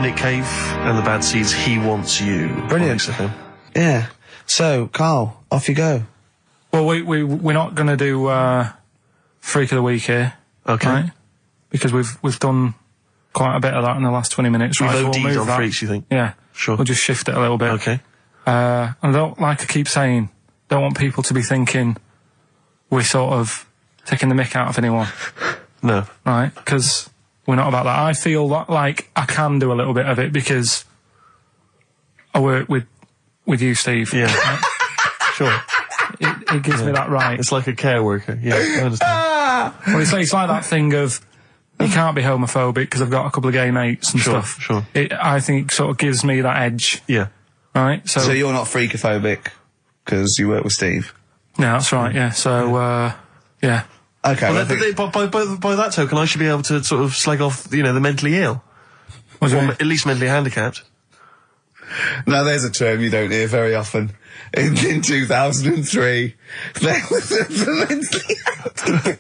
Nick Cave and the Bad Seeds, He Wants You. Brilliant. Yeah. So, Karl, off you go. Well, we're not going to do Freak of the Week here. Okay. Right? Because we've done quite a bit of that in the last 20 minutes. We've right? OD'd on freaks, you think? Yeah. Sure. We'll just shift it a little bit. Okay. And I don't, like I keep saying, don't want people to be thinking we're sort of taking the mick out of anyone. No. Right? Because we're not about that. I feel like I can do a little bit of it because I work with you, Steve. Yeah. Right? Sure. It gives me that right. It's like a care worker. Yeah, I understand. Well, it's like that thing of you can't be homophobic because I've got a couple of gay mates and stuff. Sure. I think sort of gives me that edge. Yeah. Right? So you're not freakophobic because you work with Steve? No, that's right, yeah. So, yeah. Okay. Well, by that token, I should be able to sort of slag off, the mentally ill. Or at least mentally handicapped. Now, there's a term you don't hear very often. In 2003, there was the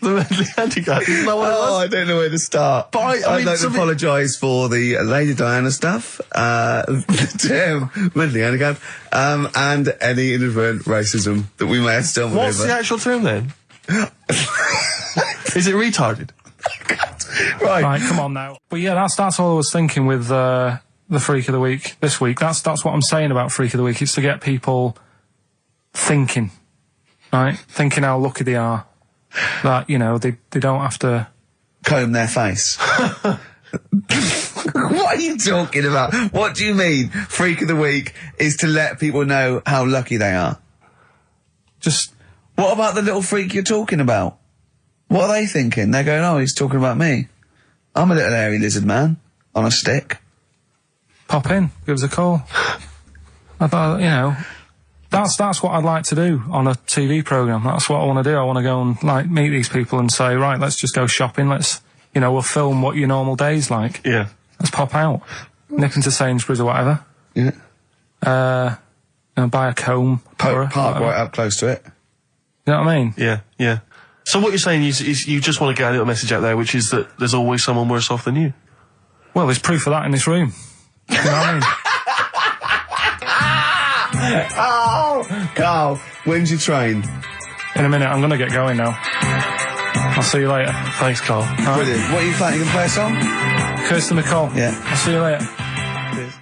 mentally handicapped. Isn't that what it was? I don't know where to start. But I'd like to apologise for the Lady Diana stuff, the term mentally handicapped, and any inadvertent racism that we may have stumbled over. What's the actual term then? Is it retarded? Right, come on now. But yeah, that's all I was thinking with the Freak of the Week this week. That's what I'm saying about Freak of the Week. It's to get people thinking, right? Thinking how lucky they are. That, they don't have to comb their face. What are you talking about? What do you mean Freak of the Week is to let people know how lucky they are? Just... What about the little freak you're talking about? What are they thinking? They're going, oh, he's talking about me. I'm a little hairy lizard man on a stick. Pop in, give us a call. I thought, that's what I'd like to do on a TV programme. That's what I want to do. I want to go and, meet these people and say, right, let's just go shopping. Let's, we'll film what your normal day's like. Yeah. Let's pop out. Nip into Sainsbury's or whatever. Yeah. Buy a comb. Park right up close to it. You know what I mean? Yeah, yeah. So what you're saying is you just want to get a little message out there, which is that there's always someone worse off than you. Well, there's proof of that in this room. You know what I mean? Oh, Karl, when's your train? In a minute, I'm going to get going now. I'll see you later. Thanks, Karl. Brilliant. What are you planning? You can play a song? Kirsty McCall. Yeah. I'll see you later. Cheers.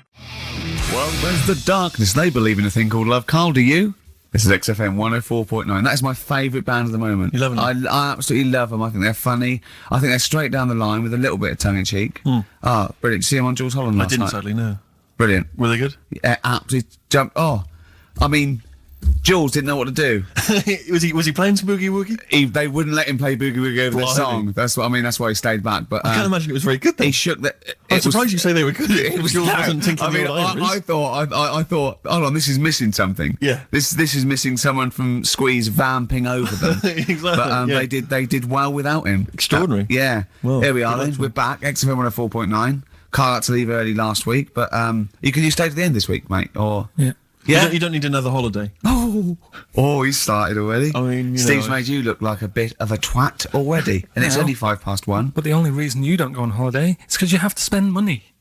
Well, there's the darkness. They believe in a thing called love. Karl, do you? This is XFM 104.9. That is my favourite band at the moment. You love them? I absolutely love them. I think they're funny. I think they're straight down the line with a little bit of tongue-in-cheek. Ah, brilliant. See them on Jules Holland last night? I didn't, sadly, no. Brilliant. Were they good? Yeah, absolutely jumped. Oh, I mean, Jules didn't know what to do. Was he playing some Boogie Woogie? They wouldn't let him play Boogie Woogie over their song. That's why he stayed back. But I can't imagine it was very good. Then. He shook that. I'm surprised you say they were good. It Jules wasn't thinking. I thought. Hold on, this is missing something. Yeah. This is missing someone from Squeeze vamping over them. Exactly. But they did well without him. Extraordinary. Yeah. Well, here we are. Then we're back. XFM 104.9. Karl had to leave early last week, but you stay to the end this week, mate. Or yeah. Yeah, you don't need another holiday. Oh, he's started already. I mean, Steve's made you look like a bit of a twat already, and it's only 1:05. But the only reason you don't go on holiday is because you have to spend money.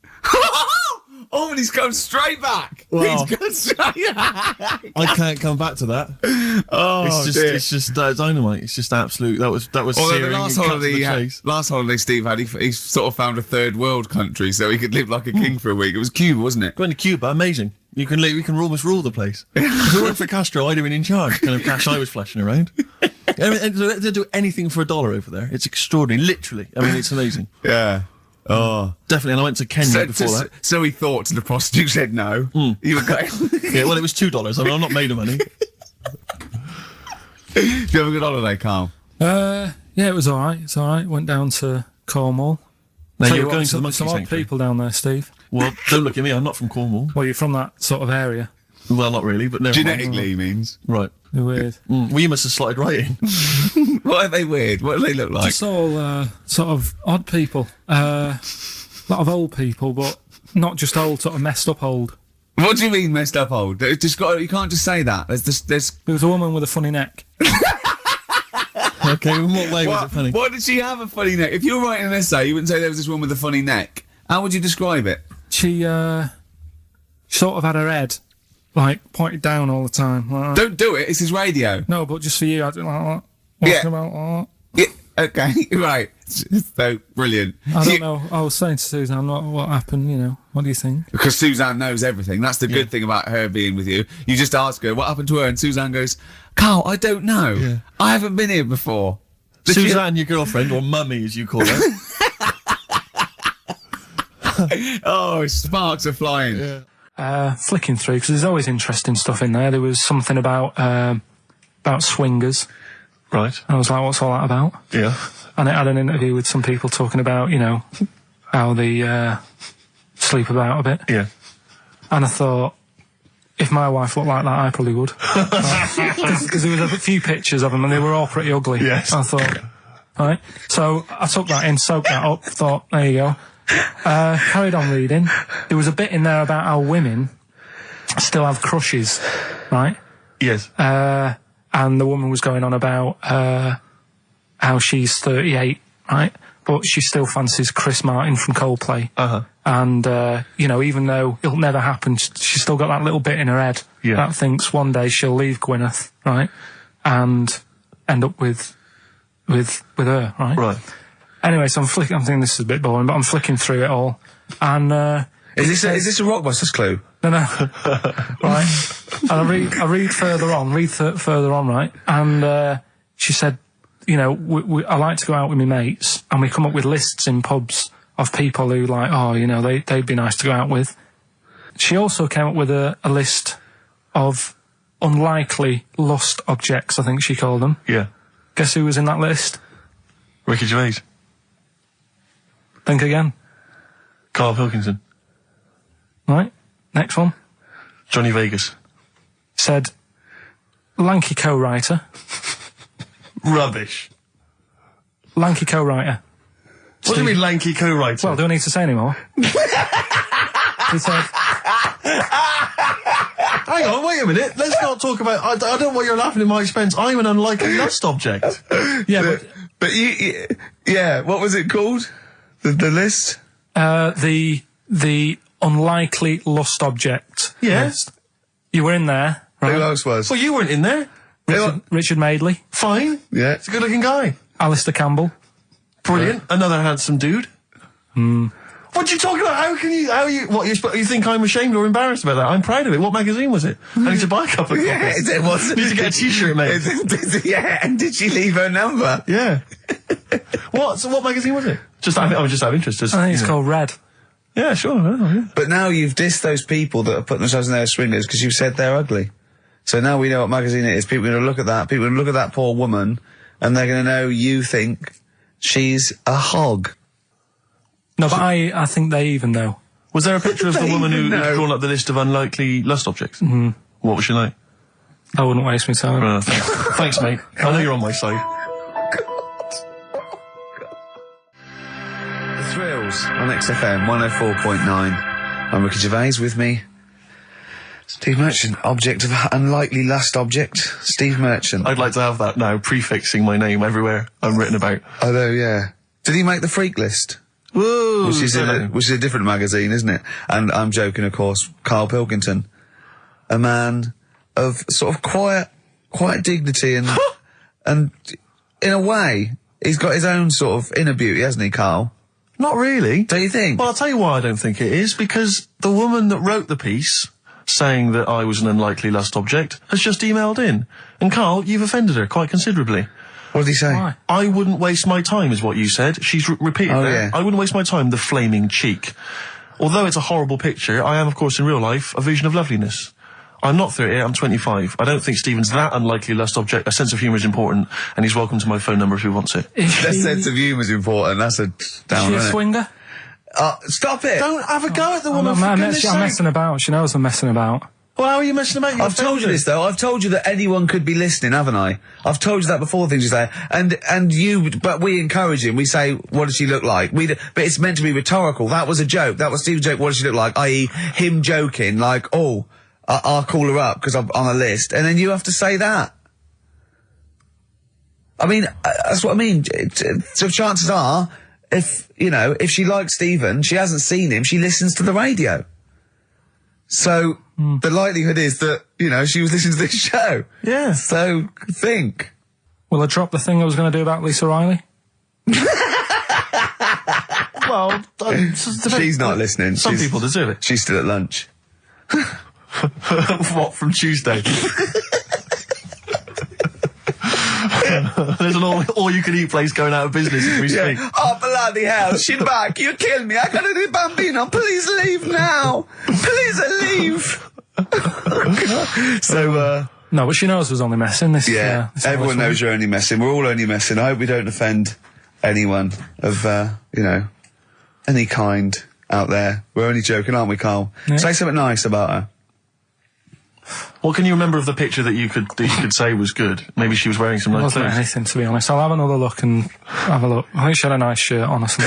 Oh, and he's come straight back. Well, he's gone straight back. I can't come back to that. It's just dynamite. It's just absolute. That was searing. The last holiday Steve had, he sort of found a third world country so he could live like a king for a week. It was Cuba, wasn't it? Going to Cuba, amazing. You can almost rule the place. If it weren't for Castro, I'd have been in charge. Kind of cash I was flashing around. They do anything for $1 over there. It's extraordinary, literally. I mean, it's amazing. Yeah. Oh, definitely. And I went to Kenya before that. So he thought to the prostitute, said no. You were going. Yeah, well, it was $2. I mean, I'm not made of money. Did you have a good holiday, Karl? Yeah, it was all right. It's all right. Went down to Cornwall. Now you're going to the monkey some odd people down there, Steve. Well, don't look at me. I'm not from Cornwall. Well, you're from that sort of area. Well, not really, but never genetically mind. Means right. They're weird. Well, you must have slotted right in. What are they weird? What do they look like? Just all sort of odd people. A lot of old people, but not just old, sort of messed up old. What do you mean messed up old? You can't just say that. There was a woman with a funny neck. Okay, in what way was it funny? Why did she have a funny neck? If you were writing an essay, you wouldn't say there was this woman with a funny neck. How would you describe it? she sort of had her head, like, pointed down all the time. Like, Don't do it, it's his radio. no, but just for you, I didn't like that. Yeah. Walking about like Yeah, okay, right. So, brilliant. that. I don't know. I was saying to Suzanne, what happened, you know? What do you think? Because Suzanne knows everything. That's the good thing about her being with you. You just ask her, what happened to her? And Suzanne goes, Karl, I don't know. Yeah. I haven't been here before. Suzanne, your girlfriend, or mummy as you call her. Oh, sparks are flying. Yeah. Flicking through, because there's always interesting stuff in there. There was something about swingers. Right. I was like, what's all that about? Yeah. And it had an interview with some people talking about, you know, how they sleep about a bit. Yeah. And I thought, if my wife looked like that, I probably would. Because there was a few pictures of them and they were all pretty ugly. Yes. I thought, right. So I took that in, soaked that up, thought, there you go. Carried on reading. There was a bit in there about how women still have crushes, right? Yes. And the woman was going on about how she's 38, right? But she still fancies Chris Martin from Coldplay. Uh-huh. And, you know, even though it'll never happen, she's still got that little bit in her head that thinks one day she'll leave Gwyneth, right? And end up with her, right? Right. Anyway, so I'm thinking this is a bit boring, but I'm flicking through it all. And, Is this a Rockbusters clue? no, right? And I read further on, right? And, she said, you know, I like to go out with my mates, and we come up with lists in pubs of people who, like, oh, you know, they'd be nice to go out with. She also came up with a list of unlikely lust objects, I think she called them. Yeah. Guess who was in that list? Ricky Gervais. Think again. Karl Pilkington. Right? Next one. Johnny Vegas. Said, lanky co-writer. Rubbish. Lanky co-writer. What do you mean lanky co-writer? Well, do I need to say any more? He said, hang on, wait a minute. Let's not talk about... I don't know why you're laughing at my expense. I'm an unlikely lust object. yeah, But yeah, what was it called? The list? the unlikely lust object Yes. list. You were in there, right? Who else was? Well, you weren't in there. Richard Madeley, Fine. Yeah. He's a good-looking guy. Alistair Campbell. Brilliant. Another handsome dude. What are you talking about? You think I'm ashamed or embarrassed about that? I'm proud of it. What magazine was it? I need to buy a couple of copies. It was. Need to get a t-shirt made. Yeah, and did she leave her number? Yeah. What magazine was it? Just out of interest. I think it's called Red. Yeah, sure. Yeah. But now you've dissed those people that are putting themselves in their swingers because you said they're ugly. So now we know what magazine it is. People are going to look at that. People are going to look at that poor woman, and they're going to know you think she's a hog. No, but I think they even know. Was there a picture of the woman who'd drawn up the list of unlikely lust objects? Mm-hmm. What was she like? I wouldn't waste my time. Thanks, mate. I know you're on my side. The Thrills on XFM 104.9. I'm Ricky Gervais, with me Steve Merchant, object of unlikely lust object. Steve Merchant. I'd like to have that now, prefixing my name everywhere I'm written about. I know, yeah. Did he make the freak list? Whoa! Which is a different magazine, isn't it? And I'm joking, of course. Karl Pilkington, a man of sort of quiet dignity and and in a way, he's got his own sort of inner beauty, hasn't he, Karl? Not really. Do you think? Well, I'll tell you why I don't think it is, because the woman that wrote the piece saying that I was an unlikely lust object has just emailed in. And Karl, you've offended her quite considerably. What did he say? Why? I wouldn't waste my time, is what you said. She's repeated that. Yeah. I wouldn't waste my time, the flaming cheek. Although it's a horrible picture, I am, of course, in real life, a vision of loveliness. I'm not 38, I'm 25. I don't think Stephen's that unlikely lust object. A sense of humour is important, and he's welcome to my phone number if he wants it. That sense of humour is important. That's a down, Is she a isn't it? swinger? Stop it! Don't have a go at the woman, for I'm goodness sake. messing about. She knows I'm messing about. Well, how are you messing about? I've told you this though. I've told you that anyone could be listening, haven't I? I've told you that before. Things you say, but we encourage him. We say, "What does she look like?" But it's meant to be rhetorical. That was a joke. That was Steve's joke. What does she look like? I.e., him joking, like, "Oh, I'll call her up because I'm on a list," and then you have to say that. I mean, that's what I mean. So chances are, if she likes Stephen, she hasn't seen him, she listens to the radio. So, the likelihood is that, she was listening to this show. Yeah. So, think. Will I drop the thing I was going to do about Lisa Riley? Well, she's not listening. Some people deserve it. She's still at lunch. What, from Tuesday? There's an all-you-can-eat place going out of business as we speak. Oh, bloody hell, she's back. You killed me. I gotta do Bambino. Please leave now. Please leave. So, no, but she knows we're only messing. This everyone knows you're only messing. We're all only messing. I hope we don't offend anyone of, any kind out there. We're only joking, aren't we, Carl? Yeah. Say something nice about her. What can you remember of the picture that you could say was good? Maybe she was wearing some nice clothes. Wasn't anything, to be honest. I'll have another look and have a look. I think she had a nice shirt, honestly.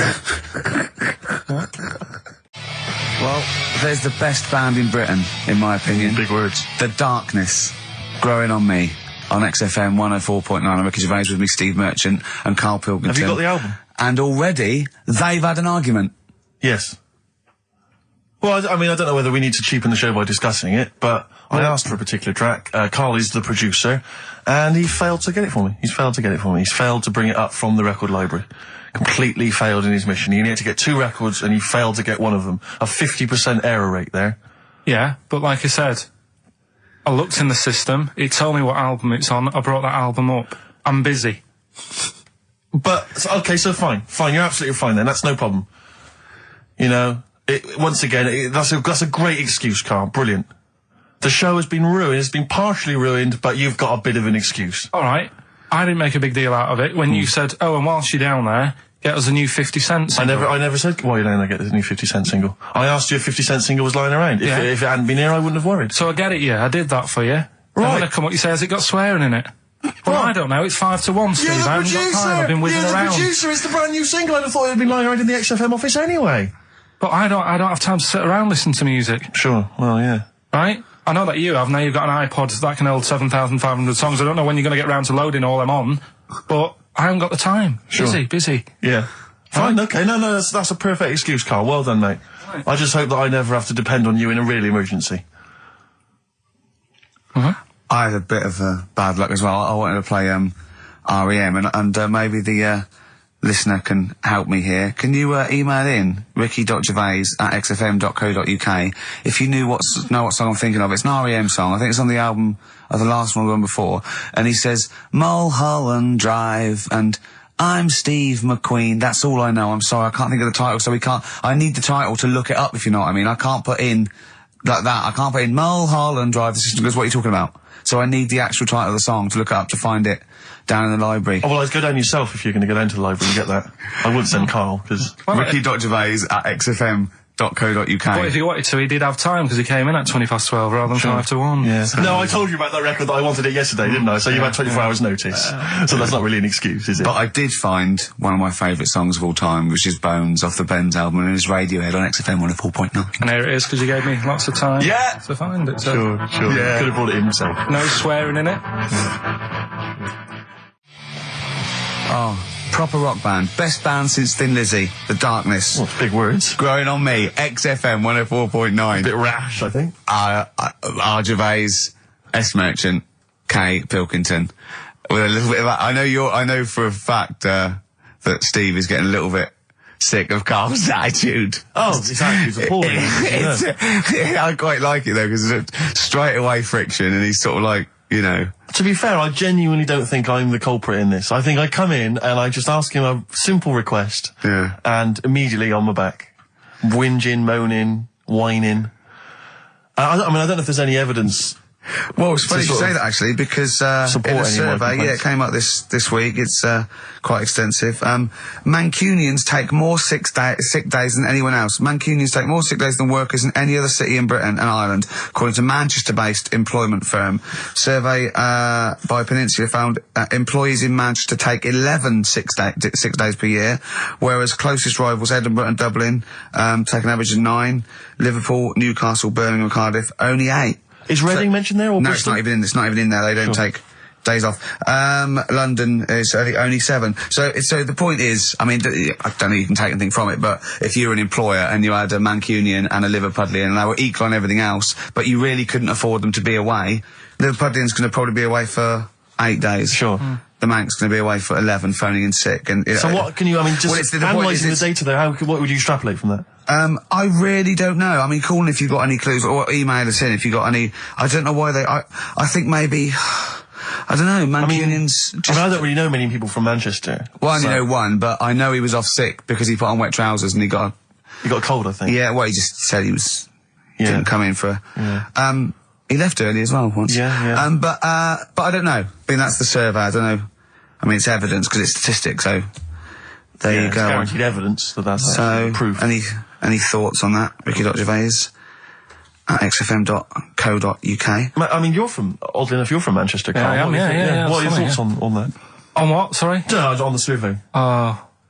Well, there's the best band in Britain, in my opinion. Big words. The Darkness, Growing on Me, on XFM 104.9. I'm Ricky Gervais, with me, Steve Merchant and Karl Pilkington. Have you got the album? And already, they've had an argument. Yes. Well, I don't know whether we need to cheapen the show by discussing it, but I asked for a particular track. Karl is the producer, and he failed to get it for me. He's failed to bring it up from the record library. Completely failed in his mission. He needed to get 2 records, and he failed to get one of them. A 50% error rate there. Yeah, but like I said, I looked in the system, it told me what album it's on, I brought that album up. I'm busy. But, okay, so fine, you're absolutely fine then, that's no problem. Once again, that's a great excuse, Karl, brilliant. The show has been ruined, it's been partially ruined, but you've got a bit of an excuse. Alright, I didn't make a big deal out of it when you said, oh, and whilst you're down there, get us a new 50 Cent single. I never said, while you're down there, get us a new 50 Cent single. I asked you if 50 Cent single was lying around. If it hadn't been here, I wouldn't have worried. So I get it, I did that for you. Right. And when I come up, you say, has it got swearing in it? Well, I don't know, it's 5 to 1, Steve. You're the I haven't got time, I've been whizzing around. You're the producer, it's the brand new single. I'd have thought it had been lying around in the XFM office anyway. But I don't have time to sit around listening to music. Sure, well, yeah. Right? I know that you have. Now you've got an iPod that can hold 7,500 songs. I don't know when you're going to get round to loading all them on, but I haven't got the time. Sure. Busy. Yeah. Fine, okay. No, that's a perfect excuse, Karl. Well done, mate. Right. I just hope that I never have to depend on you in a real emergency. I had a bit of bad luck as well. I wanted to play R.E.M. and maybe the listener can help me here. Can you email in ricky.gervais@xfm.co.uk if you know what song I'm thinking of? It's an R.E.M. song. I think it's on the album of the last one before. And he says, Mulholland Drive, and I'm Steve McQueen. That's all I know. I'm sorry, I can't think of the title, so I need the title to look it up, if you know what I mean. I can't put in like that. I can't put in Mulholland Drive. The system goes, what are you talking about? So I need the actual title of the song to look it up to find it down in the library. Oh, well, I'd go down yourself if you're going to go down to the library and get that. I wouldn't send Karl, because... Ricky.gervais@xfm.co.uk. But if he wanted to, he did have time, because he came in at 12:20 rather than 5 to 1. Yeah. No, I told you about that record that I wanted it yesterday, didn't I? So you've had 24 hours notice. So that's not really an excuse, is it? But I did find one of my favourite songs of all time, which is Bones, off the Benz album, and it's Radiohead on XFM 104.9. And here it is, because you gave me lots of time to find it. So. Sure. Yeah. Could have brought it in himself. No swearing in it. Oh, proper rock band. Best band since Thin Lizzy. The Darkness. Well, big words. Growing on Me. XFM 104.9. A bit rash, I think. R. Gervais, S. Merchant, K. Pilkington. With a little bit of that. I know for a fact, that Steve is getting a little bit sick of Karl's attitude. Oh, his attitude's appalling. I quite like it though, because it's straight away friction, and he's sort of like, To be fair, I genuinely don't think I'm the culprit in this. I think I come in and I just ask him a simple request. Yeah. And immediately on my back. Whinging, moaning, whining. I don't know if there's any evidence. Well, it's funny you say that, actually, because in a survey, it came up this week. It's quite extensive. Mancunians take more sick days than anyone else. Mancunians take more sick days than workers in any other city in Britain and Ireland, according to Manchester-based employment firm. Survey by Peninsula found employees in Manchester take 11 sick days per year, whereas closest rivals Edinburgh and Dublin take an average of 9. Liverpool, Newcastle, Birmingham, Cardiff only 8. Is Reading mentioned there, or no? Bristol? It's not even in there. They don't take days off. London is only 7. So the point is, I mean, I don't know you can take anything from it, but if you're an employer and you had a Mancunian and a Liverpudlian and they were equal on everything else, but you really couldn't afford them to be away, Liverpudlian's going to probably be away for 8 days. Sure. The Manc's going to be away for 11, phoning in sick. And so what can you, I mean, just analysing the data there, what would you extrapolate from that? I really don't know. I mean, call in if you've got any clues, or email us in if you've got any. I don't know why I think maybe, I don't know, Mancunians... I don't really know many people from Manchester. Well, I only know one, but I know he was off sick because he put on wet trousers and he got a cold, I think. Yeah, well, he just said he was... didn't come in for... Yeah. He left early as well once. Yeah. But I don't know. I mean, that's the survey. I don't know. I mean, it's evidence because it's statistics, so... There you go. It's guaranteed evidence that that's proof. Any thoughts on that? Ricky Gervais at xfm.co.uk. I mean, oddly enough, you're from Manchester, Karl. I am, yeah. What are your thoughts on that? On what, sorry? No, on the survey.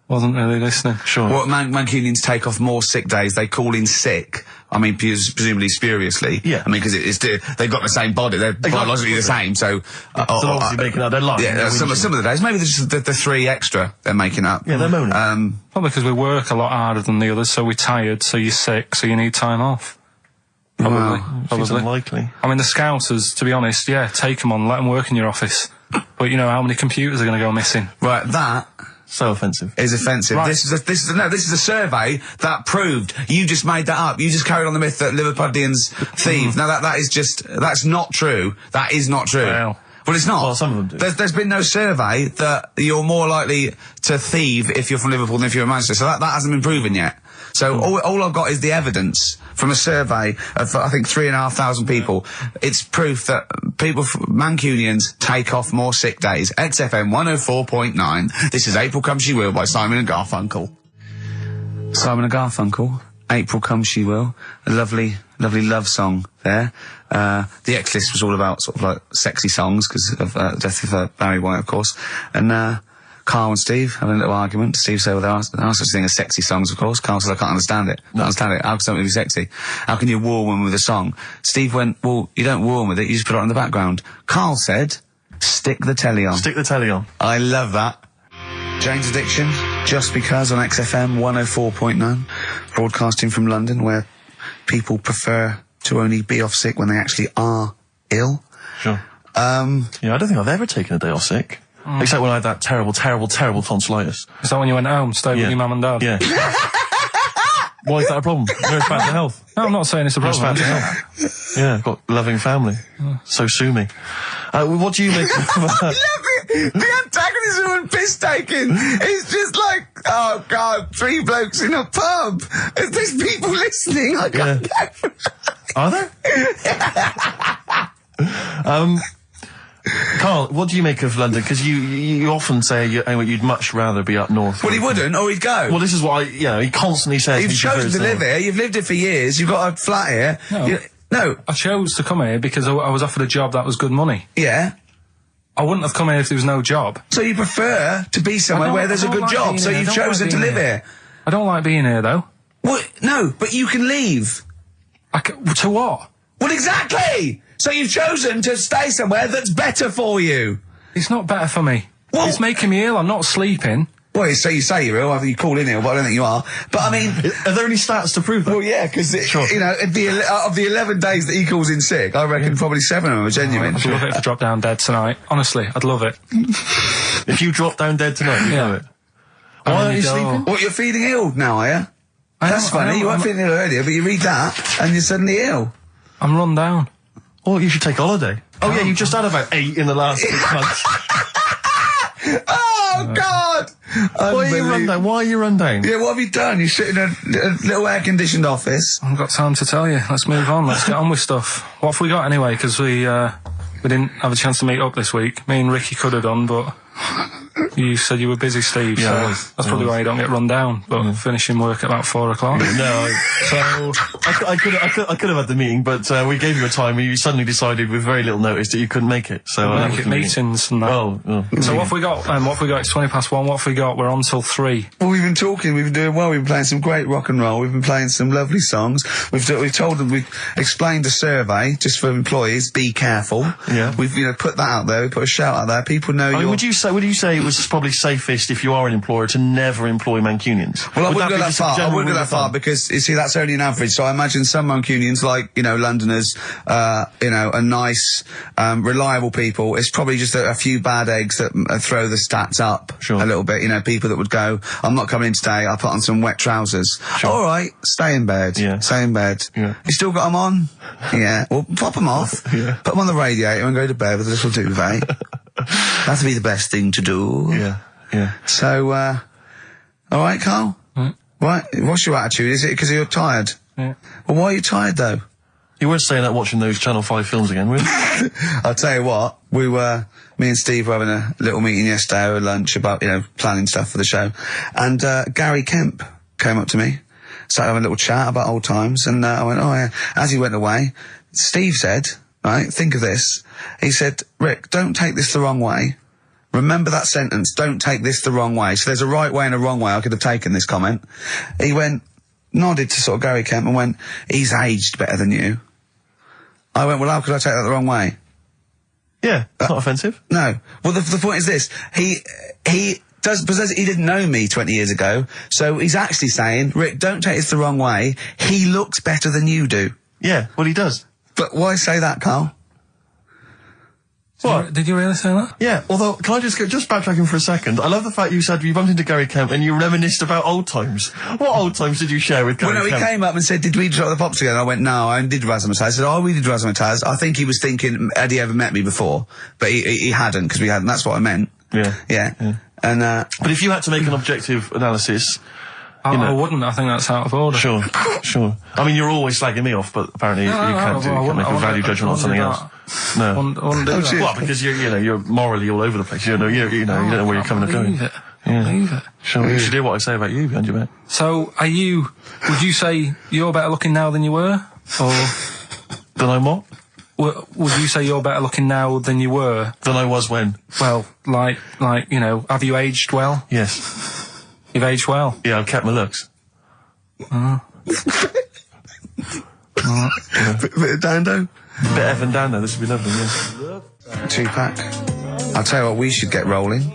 Wasn't really listening. Sure. Well, Mancunians take off more sick days. They call in sick. I mean, presumably spuriously. Yeah. I mean, because they've got the same body. They're biologically the same, so... they're obviously making up their life. Yeah, some of the days. Maybe there's just the 3 extra they're making up. Yeah, they're moaning. Probably because we work a lot harder than the others, so we're tired, so you're sick, so you need time off. Probably. Seems unlikely. I mean, the Scousers, to be honest, yeah, take them on, let them work in your office. But you know how many computers are going to go missing? Right, that... So offensive. Is offensive. Right. This is a survey that proved. You just made that up. You just carried on the myth that Liverpudlians thieve. Now that's not true. That is not true. Well, it's not. Well, some of them do. There's been no survey that you're more likely to thieve if you're from Liverpool than if you're in Manchester. So that hasn't been proven yet. So all I've got is the evidence from a survey of, I think, 3,500 people. It's proof that Mancunians take off more sick days. XFM 104.9. This is April Come She Will by Simon and Garfunkel. Simon and Garfunkel. April Come She Will. A lovely love song there. The X list was all about sort of like sexy songs because of the death of Barry White, of course. And Karl and Steve having a little argument. Steve said, well, there are such a thing as sexy songs, of course. Karl said, I can't understand it. How can something be sexy? How can you woo a woman with a song? Steve went, well, you don't woo them with it, you just put it on the background. Karl said, stick the telly on. Stick the telly on. I love that. Jane's Addiction, Just Because on XFM 104.9. Broadcasting from London, where people prefer to only be off sick when they actually are ill. Sure. I don't think I've ever taken a day off sick. Except when I had that terrible tonsillitis. Is that when you went home, stayed with your mum and dad? Yeah. Why is that a problem? Nurse back to health. No, I'm not saying it's a problem. Nurse back to health. Yeah, I've got a loving family. So sue me. What do you make of that? The antagonism and piss-taking is just like, oh, God, 3 blokes in a pub. There's people listening. I can't go. Are there? Karl, what do you make of London? Because you often say you'd much rather be up north. Well, he wouldn't, or he'd go. Well, this is what he constantly says. You've chosen to live here. You've lived here for years. You've got a flat here. No. I chose to come here because I was offered a job that was good money. Yeah. I wouldn't have come here if there was no job. So you prefer to be somewhere where there's a good job, so you've chosen to live here. I don't like being here, though. Well, no, but you can leave. To what? Well, exactly! So you've chosen to stay somewhere that's better for you. It's not better for me. Well, it's making me ill. I'm not sleeping. Well, so you say you're ill, either you call in ill, but I don't think you are. But I mean... Are there any stats to prove that? Well, yeah, because, of the 11 days that he calls in sick, I reckon probably 7 of them are genuine. I'd love it if I dropped down dead tonight. Honestly, I'd love it. If you drop down dead tonight, you know it. Why aren't you sleeping? What, you're feeling ill now, are you? That's funny. You weren't feeling ill earlier, but you read that, and you're suddenly ill. I'm run down. Oh, you should take a holiday. Oh, yeah, you just had about 8 in the last 6 months. Oh, God! Why are you run down? Yeah, what have you done? You sit in a little air-conditioned office. I haven't got time to tell you. Let's move on. Let's get on with stuff. What have we got anyway? Because we didn't have a chance to meet up this week. Me and Ricky could have done, but You said you were busy, Steve, Yeah, so that's probably why you don't get run down, but finishing work at about 4 o'clock. No, so I could have had the meeting, but we gave you a time and you suddenly decided with very little notice that you couldn't make it. So Make it meetings and that. Oh. So what have we got? What have we got? It's 1:20. What have we got? We're on till 3. Well, we've been talking, we've been doing well, we've been playing some great rock and roll, we've been playing some lovely songs, we've told them, we've explained a survey, just for employees, be careful. Yeah. We've, put that out there, we put a shout out there, people know I mean, would you say it was probably safest if you are an employer to never employ Mancunians? Well, I Would wouldn't go be that just a far. I general wouldn't go rule that of far thumb? because, you see, that's only an average. So I imagine some Mancunians, like, Londoners, are nice, reliable people. It's probably just a few bad eggs that throw the stats up a little bit. People that would go, I'm not coming in today, I'll put on some wet trousers. Sure. All right, stay in bed. Yeah. Stay in bed. Yeah. You still got them on? Yeah. Well, pop them off. Yeah. Put them on the radiator and go to bed with a little duvet. That'd be the best thing to do. Yeah. So, all right, Carl? Right, what's your attitude? Is it because you're tired? Yeah. Well, why are you tired, though? You weren't staying out watching those Channel 5 films again, were you? I'll tell you what, me and Steve were having a little meeting yesterday over lunch about, planning stuff for the show. And, Gary Kemp came up to me, started having a little chat about old times, and, I went, oh yeah. As he went away, Steve said, right, think of this. He said, Rick, don't take this the wrong way. Remember that sentence, don't take this the wrong way. So there's a right way and a wrong way I could have taken this comment. He nodded to sort of Gary Kemp and went, he's aged better than you. I went, well, how could I take that the wrong way? Yeah, it's not offensive. No. Well, the point is this. He didn't know me 20 years ago, so he's actually saying, Rick, don't take this the wrong way. He looks better than you do. Yeah, well, he does. But why say that, Carl? What? Did you really say that? Yeah, although, can I just backtracking for a second? I love the fact you said you bumped into Gary Kemp and you reminisced about old times. What old times did you share with Gary Kemp? Well, no, he came up and said, did we drop the pops together? I went, no, I did Razzmatazz. I said, oh, we did Razzmatazz. I think he was thinking, had he ever met me before? But he hadn't, because we hadn't. That's what I meant. Yeah. And, but if you had to make an objective analysis... I wouldn't. I think that's out of order. Sure. I mean, you're always slagging me off, but apparently you can't make a value judgment on something else. No. I wouldn't do that. Well, because you're morally all over the place. You don't know where you're coming and going. Believe it. Sure, you should hear what I say about you behind your back. So, would you say you're better looking now than you were? Or... Than I'm what? Would you say you're better looking now than you were? Than I was when? Well, have you aged well? Yes. You've aged well? Yeah, I've kept my looks. Bit of Dando? Bit Evan Dando, this would be lovely, yeah. 2-pack. I'll tell you what, we should get rolling.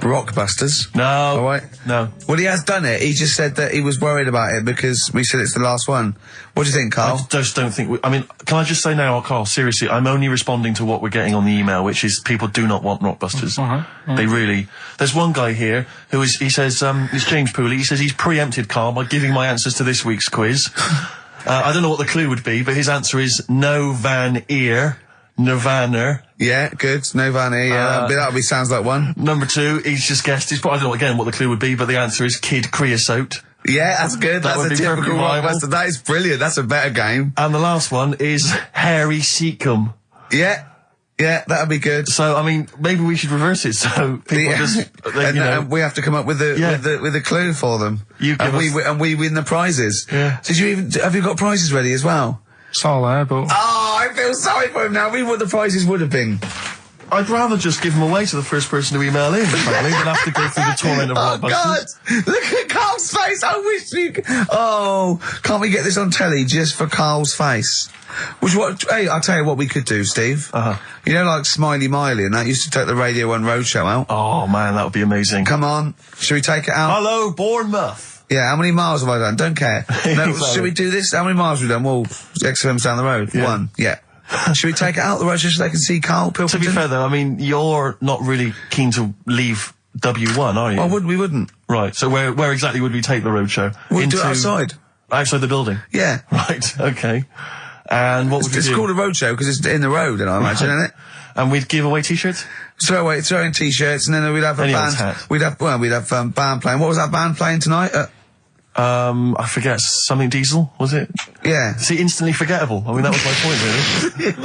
Rockbusters. No. All right? No. Well, he has done it. He just said that he was worried about it because we said it's the last one. What do you think, Carl? I just don't think... can I just say now, Carl, seriously, I'm only responding to what we're getting on the email, which is people do not want Rockbusters. They really... There's one guy here he says, it's James Pooley, he says he's preempted Carl by giving my answers to this week's quiz. I don't know what the clue would be, but his answer is no van ear. Nirvana. Yeah, good. Nirvana, yeah. That sounds like one. Number 2, he's just guessed. I don't know again what the clue would be, but the answer is Kid Creosote. Yeah, that's good. That's a typical Rockbuster. That is brilliant. That's a better game. And the last one is Harry Seacombe. Yeah, that'd be good. So, maybe we should reverse it so people and we have to come up with the clue for them. And we win the prizes. Yeah. Have you got prizes ready as well? It's all there, but... Oh, I feel sorry for him now. What the prizes would have been. I'd rather just give them away to the first person to email in, frankly, than have to go through the torrent of Rockbusters. God! Look at Carl's face! I wish you could... Oh, can't we get this on telly just for Carl's face? Hey, I'll tell you what we could do, Steve. You know, like Smiley Miley and that used to take the Radio 1 Roadshow out? Oh, man, that would be amazing. Come on. Should we take it out? Hello, Bournemouth. Yeah, how many miles have I done? Don't care. No, should we do this? How many miles have we done? Well, XFM's down the road. Yeah. 1. Yeah. Should we take it out the road just so they can see Karl Pilkington? To be fair, though, you're not really keen to leave W1, are you? Oh, we wouldn't. Right, so where exactly would we take the roadshow? We'd do it outside. Outside the building? Yeah. Right, okay. And what would we do? It's called a roadshow because it's in the road, I imagine, isn't it? And we'd give away T-shirts? Throw in T-shirts, and then we'd have a band. We'd have band playing. What was that band playing tonight? I forget, something Diesel, was it? Yeah. See, instantly forgettable. I mean, that was my point,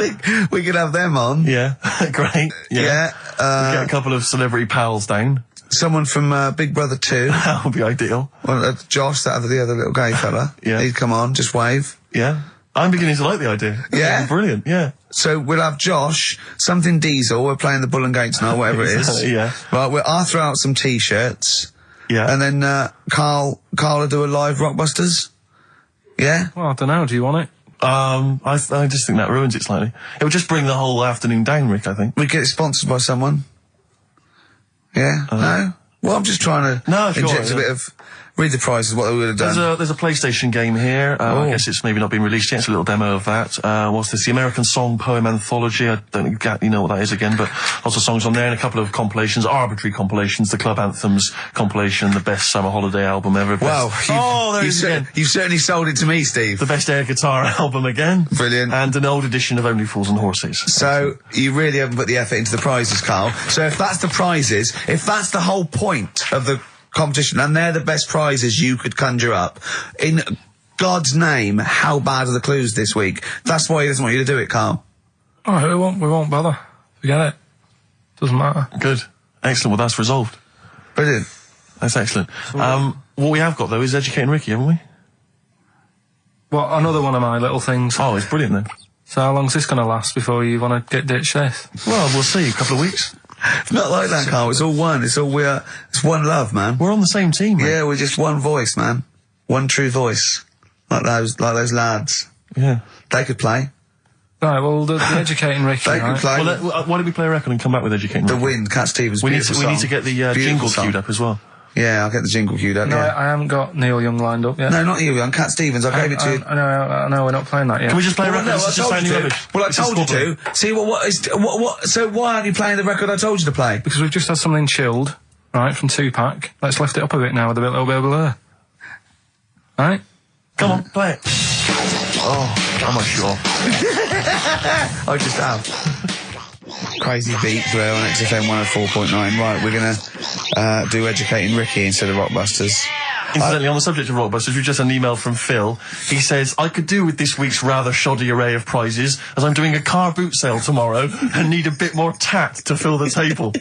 really. we could have them on. Yeah, great. Yeah. Yeah. Get a couple of celebrity pals down. Someone from Big Brother 2. That would be ideal. Well, Josh, the other little gay fella. Yeah. He'd come on, just wave. Yeah. I'm beginning to like the idea. Yeah? Brilliant, yeah. So we'll have Josh, something Diesel, we're playing the Bull and Gates now, whatever it is. Yeah. Right, I'll throw out some T-shirts. Yeah. And then Karl will do a live Rockbusters. Yeah? Well, I don't know. Do you want it? I just think that ruins it slightly. It would just bring the whole afternoon down, Rick, I think. We get it sponsored by someone. Yeah? No? Well, I'm just trying to No, sure, inject a yeah. bit of... Read the prizes, what we would have done. There's a PlayStation game here. I guess it's maybe not been released yet. It's a little demo of that. What's this? The American Song Poem Anthology. I don't exactly know what that is again, but lots of songs on there and a couple of compilations, arbitrary compilations, the Club Anthems compilation, the best summer holiday album ever. Wow. There it is again. You've certainly sold it to me, Steve. The best air guitar album again. Brilliant. And an old edition of Only Fools and Horses. So, you really haven't put the effort into the prizes, Karl. So if that's the prizes, if that's the whole point of the competition, and they're the best prizes you could conjure up, in God's name, how bad are the clues this week? That's why he doesn't want you to do it, Karl. Oh, we won't bother. Forget it. Doesn't matter. Good. Excellent. Well, that's resolved. Brilliant. That's excellent. What we have got, though, is Educating Ricky, haven't we? Well, another one of my little things. Oh, it's brilliant, then. So how long's this going to last before you want to get ditched this? Well, we'll see. A couple of weeks. It's not like that, Karl. It's all one. It's one love, man. We're on the same team, man. Yeah, we're just one voice, man. One true voice. Like those lads. Yeah. They could play. Right, well, the Educating Ricky, They could right? play. Well, why don't we play a record and come back with Educating The Ricky? Wind, Cat Stevens. We need to get the Beautiful jingle song. queued up as well. Yeah, I'll get the jingle queued up, No, yeah. I haven't got Neil Young lined up yet. No, not you, on Cat Stevens. I gave it to you. I know, we're not playing that yet. Can we just play a record? No, This I is just told you sounding to. rubbish. Well, I This is told you squabbling. to. See, so why aren't you playing the record I told you to play? Because we've just had something chilled, right, from Tupac. Let's lift it up a bit now with a little bit of blur. Right? Come on, play it. Oh, I'm unsure. I just have. Crazy beat there on XFM 104.9. Right, we're gonna do Educating Ricky instead of Rockbusters. Incidentally, on the subject of Rockbusters, we've just had an email from Phil. He says, I could do with this week's rather shoddy array of prizes, as I'm doing a car boot sale tomorrow and need a bit more tact to fill the table.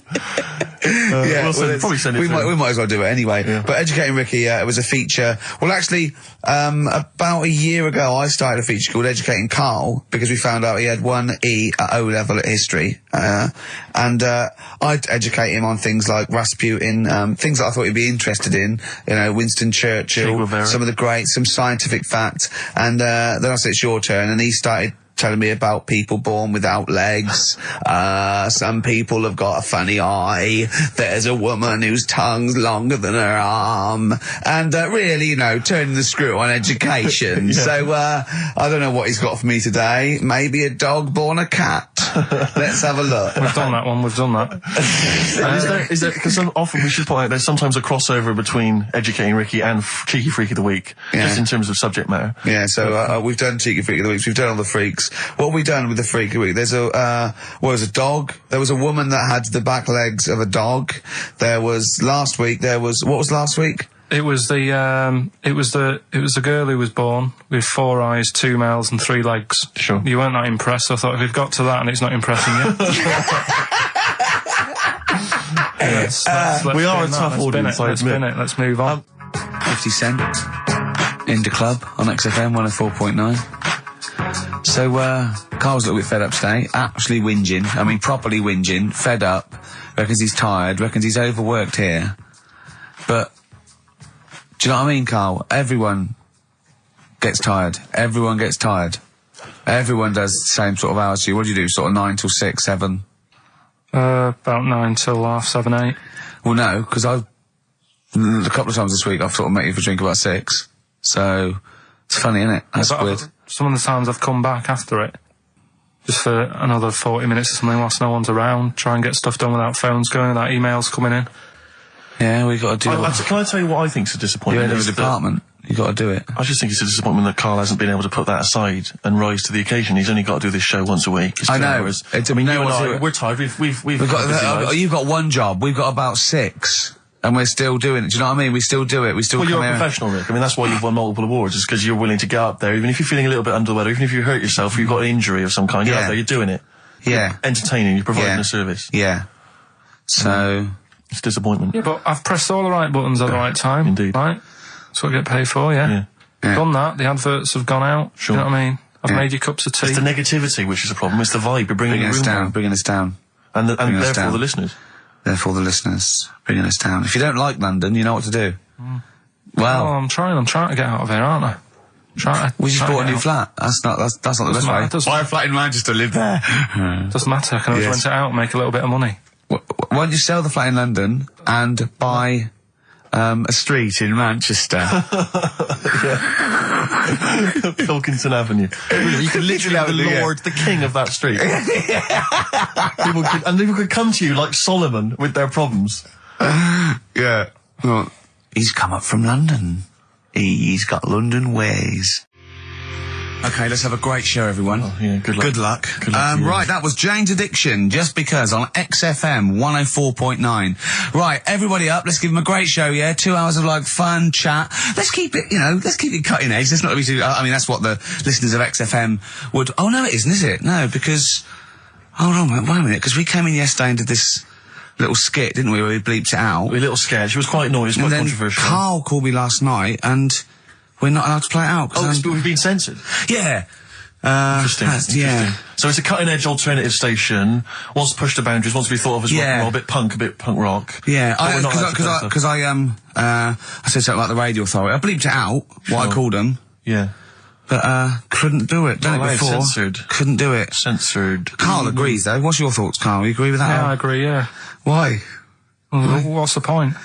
Probably send it we through. might as well do it anyway. Yeah. But Educating Ricky, it was a feature. Well, actually, about a year ago, I started a feature called Educating Karl because we found out he had 1 E at O level at history, and I'd educate him on things like Rasputin, things that I thought he'd be interested in. You know, Winston Churchill, some of the greats, some scientific facts, and then I said it's your turn, and he started telling me about people born without legs. Some people have got a funny eye. There's a woman whose tongue's longer than her arm. And really, you know, turning the screw on education. Yeah. So, I don't know what he's got for me today. Maybe a dog born a cat. Let's have a look. We've done that one, we've done that. Is there, because often we should point out there's sometimes a crossover between Educating Ricky and Cheeky Freak of the Week, just in terms of subject matter. Yeah, so we've done Cheeky Freak of the Week. We've done all the freaks. What have we done with the Freak of the Week? There's a dog. There was a woman that had the back legs of a dog. There was last week. What was last week? It was the girl who was born with 4 eyes, 2 mouths, and 3 legs. Sure. You weren't that impressed. I thought if we've got to that and it's not impressing you. We are a tough audience, I Let's admit. spin it. Let's move on. 50 Cent. Into Club on XFM 104.9. So, Karl's a little bit fed up today. Actually whinging. I mean, properly whinging. Fed up. Reckons he's tired. Reckons he's overworked here. But, do you know what I mean, Karl? Everyone gets tired. Everyone gets tired. Everyone does the same sort of hours to you. What do you do? Sort of 9 till 6, 7? About 9 till 7:30, 8. Well, no, because a couple of times this week I've sort of met you for a drink about 6. So, it's funny, isn't it? That's weird. Some of the times I've come back after it, just for another 40 minutes or something whilst no one's around, try and get stuff done without phones going, without emails coming in. Yeah, we got to do it. Can I tell you what I think's a disappointment? You're in a department. You got to do it. I just think it's a disappointment that Karl hasn't been able to put that aside and rise to the occasion. He's only got to do this show once a week. It's I 2 know. hours. It's I mean, no you and one's I, doing it. we're tired. We've We've got busy got, lives. you've got one job. We've got about 6. and we're still doing it. Do you know what I mean? We still do it. We still. Well, come you're a here. professional, Rick. I mean, that's why you've won multiple awards. Is because you're willing to get up there, even if you're feeling a little bit under the weather, even if you hurt yourself, or you've got an injury of some kind. You're up there. You're doing it. Yeah. You're entertaining. You're providing a service. Yeah. So it's disappointment. Yeah, but I've pressed all the right buttons at the right time. Indeed. Right. That's what I get paid for. Yeah. Done that. The adverts have gone out. Sure. You know what I mean? I've made you cups of tea. It's the negativity which is the problem. It's the vibe. You're bringing us down. Bringing us down. And therefore the listeners. Therefore the listeners bringing us down. If you don't like London, you know what to do. Well, I'm trying to get out of here, aren't I? We just bought a new flat. That's not the best way. Buy a flat in Manchester, live there. Doesn't matter. I can always rent it out and make a little bit of money. Why don't you sell the flat in London and buy a street in Manchester? Pilkington Avenue. You could literally have the Lord, the King of that street. people could come to you like Solomon with their problems. Yeah. Well, he's come up from London. He's got London ways. Okay, let's have a great show, everyone. Oh, yeah, good luck. Good luck. Right, that was Jane's Addiction, Just Because, on XFM 104.9. Right, everybody up, let's give them a great show, yeah? 2 hours of, like, fun, chat. Let's keep it, let's keep it cutting edge. Let's not be too, I mean, that's what the listeners of XFM would... Oh, no, it isn't, is it? No, because... Hold on, wait a minute, because we came in yesterday and did this little skit, didn't we, where we bleeped it out. A little sketch. It was quite noisy, quite controversial. Karl called me last night, and... We're not allowed to play it out. We've been censored? Yeah. Interesting. Yeah. So it's a cutting-edge alternative station. Wants to push the boundaries, wants to be thought of as rock and roll, a bit punk rock. Yeah, because I said something about the radio authority. I bleeped it out, what I called them. Yeah. But, couldn't do it. Done it before. Censored. Couldn't do it. Censored. Carl agrees, though. What's your thoughts, Carl? You agree with that? Yeah, I agree, yeah. Why? Well, what's the point?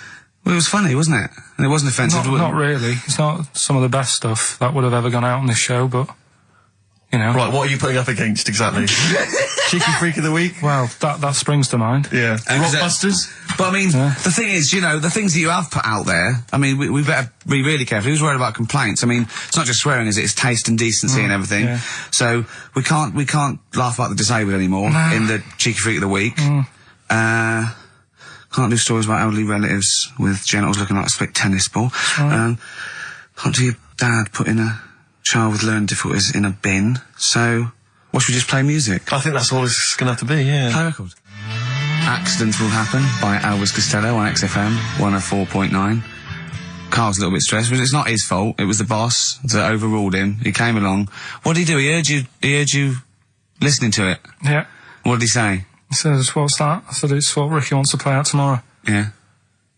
Well, it was funny, wasn't it? And it wasn't offensive. Not really. It's not some of the best stuff that would have ever gone out on this show, but, Right, what are you putting up against, exactly? Cheeky Freak of the Week? Well, that springs to mind. Yeah. Rockbusters? But, I mean, the thing is, the things that you have put out there, I mean, we better be really careful. Who's worried about complaints? I mean, it's not just swearing, is it? It's taste and decency and everything. Yeah. So, we can't laugh about the disabled anymore in the Cheeky Freak of the Week. Can't do stories about elderly relatives with genitals looking like a split tennis ball. Can't do your dad putting a child with learning difficulties in a bin. So, what should we just play music? I think that's all it's going to have to be, yeah. Play a record. Accidents Will Happen by Elvis Costello on XFM 104.9. Carl's a little bit stressed, but it's not his fault. It was the boss that overruled him. He came along. What did he do? He heard you listening to it. Yeah. What did he say? He says, what's that? I said, it's what Ricky wants to play out tomorrow. Yeah.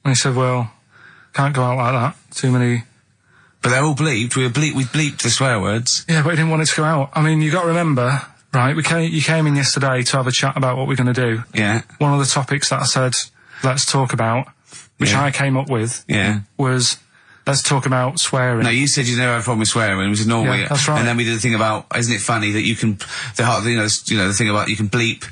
And he said, well, can't go out like that. Too many... But they're all bleeped. We bleeped the swear words. Yeah, but he didn't want it to go out. I mean, you got to remember, right, you came in yesterday to have a chat about what we're going to do. Yeah. One of the topics that I said, let's talk about, which I came up with, was... Let's talk about swearing. No, you said you never had a problem with swearing. We said normally, yeah, that's right. And then we did the thing about, isn't it funny that you can, the thing about you can bleep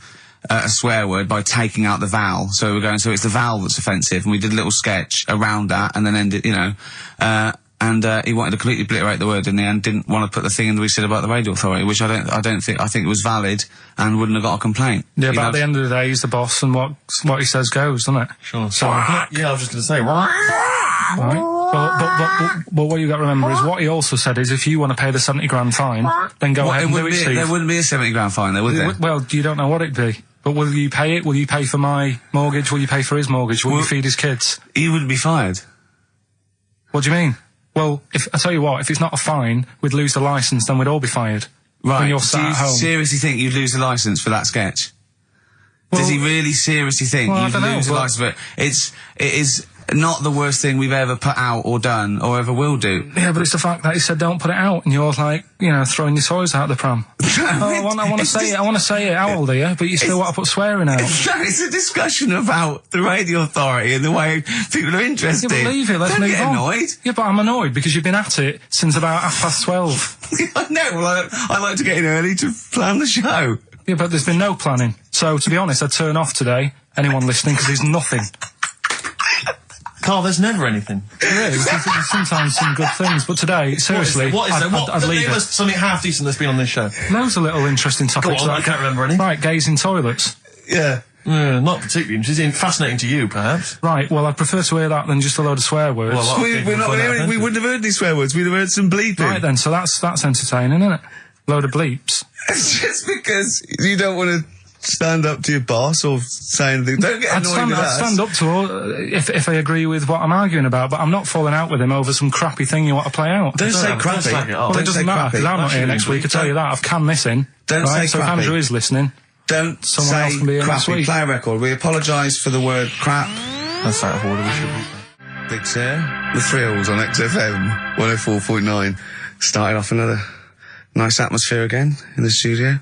a swear word by taking out the vowel. So we're going, so it's the vowel that's offensive, and we did a little sketch around that, and then ended, he wanted to completely obliterate the word in the end, didn't want to put the thing in that we said about the radio authority, which I think it was valid and wouldn't have got a complint. Yeah, but at the end of the day, he's the boss, and what he says goes, doesn't it? Sure. So, yeah, I was just going to say, right. But what you got to remember is what he also said is if you want to pay the 70 grand fine, then go ahead and do it, Steve. There wouldn't be a 70 grand fine there, would there? Well, you don't know what it'd be. But will you pay it? Will you pay for my mortgage? Will you pay for his mortgage? Will you feed his kids? He wouldn't be fired. What do you mean? Well, I tell you what, if it's not a fine, we'd lose the licence, then we'd all be fired. Right. When you're sat at home. Do you seriously think you'd lose the licence for that sketch? Does he really seriously think you'd lose the licence for it? It is not the worst thing we've ever put out or done or ever will do. Yeah, but it's the fact that he said don't put it out, and you're like, throwing your toys out the pram. I want to say it. I want to say it. How old are you? But you still want to put swearing out. It's a discussion about the radio authority and the way people are interested. Yeah, but leave it. Let's Don't move get on. Annoyed. Yeah, but I'm annoyed because you've been at it since about 12:30. I know. Well, I like to get in early to plan the show. Yeah, but there's been no planning. So, to be honest, I'd turn off today, anyone listening, because there's nothing. Carl, there's never anything. There is. There's sometimes some good things, but today, seriously, what is there? I'd leave it. Something half decent that's been on this show. Loads of little interesting topics. Go on, I can't remember any. Right, gays in toilets. Yeah. Not particularly interesting. Fascinating to you, perhaps. Right, well, I'd prefer to hear that than just a load of swear words. Well, We wouldn't have heard any swear words. We'd have heard some bleeping. Right then, so that's entertaining, isn't it? Load of bleeps. It's just because you don't want to stand up to your boss or say anything. Don't get annoyed with us. I'd stand up to her if I agree with what I'm arguing about, but I'm not falling out with him over some crappy thing you want to play out. Don't say Don't crappy. slag it off. Well, it doesn't matter, because I'm not here next week, I tell you that. I've canned this in. Don't say so crappy. if Andrew is listening, Don't Someone else can be say here next crappy. week. Play a record. We apologise for the word crap. That's out of order. We should be. Big Sir, The Thrills on XFM 104.9. Started off another nice atmosphere again in the studio.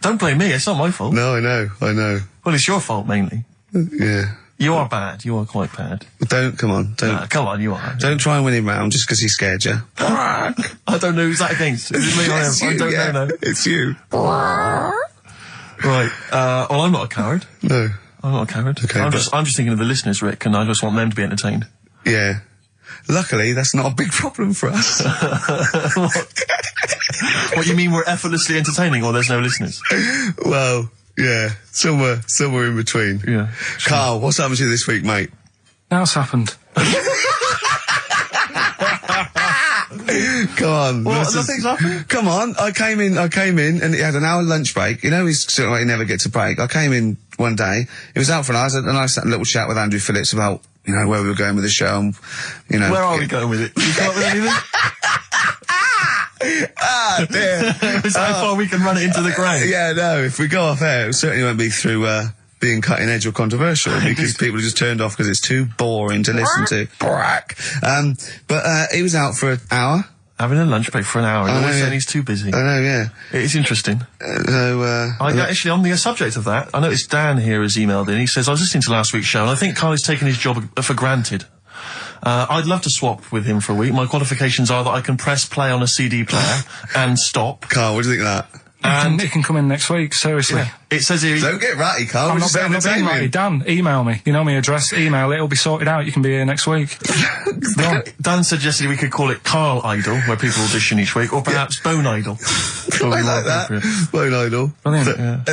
Don't blame me. It's not my fault. No, I know. Well, it's your fault mainly. Yeah. You are bad. You are quite bad. Come on. Come on, you are. Don't try and win him round just because he scared you. I don't know who's that against. Is it me or him? It's I you, don't yeah. know. It's you. Right. Well, I'm not a coward. No. I'm not a coward. Okay, I'm just thinking of the listeners, Rick, and I just want them to be entertained. Yeah. Luckily, that's not a big problem for us. What, you mean we're effortlessly entertaining, or there's no listeners? Well, yeah. Somewhere in between. Yeah. Carl, what's happened to you this week, mate? now it's happened. Come on. Well, nothing's happened. Come on. I came in, and it had an hour lunch break. You know, he's sort of like, he never gets a break. I came in one day. It was out for an hour, and I sat in a little chat with Andrew Phillips about, you know, where we were going with the show. And, you know, Where are we going with it? You come up with anything? Ah, dear. Is how far we can run it into the ground? Yeah, no. If we go off air, it certainly won't be through being cutting edge or controversial, because people are just turned off because it's too boring to listen to. Bragg. But he was out for an hour. Having a lunch break for an hour. And always saying he's too busy. I know, yeah. It's interesting. Actually, on the subject of that, I noticed Dan here has emailed in. He says, I was listening to last week's show, and I think Carl has taken his job for granted. I'd love to swap with him for a week. My qualifications are that I can press play on a CD player and stop. Carl, what do you think of that? And it can come in next week, seriously. yeah, it says here... Don't get ratty, Carl. I'm We're not just being entertaining. right. Dan, email me. You know my address. Email it. It'll be sorted out. You can be here next week. Dan suggested we could call it Carl Idol, where people audition each week, or perhaps Bone Idol. I like that. Bone Idol. Brilliant. Yeah.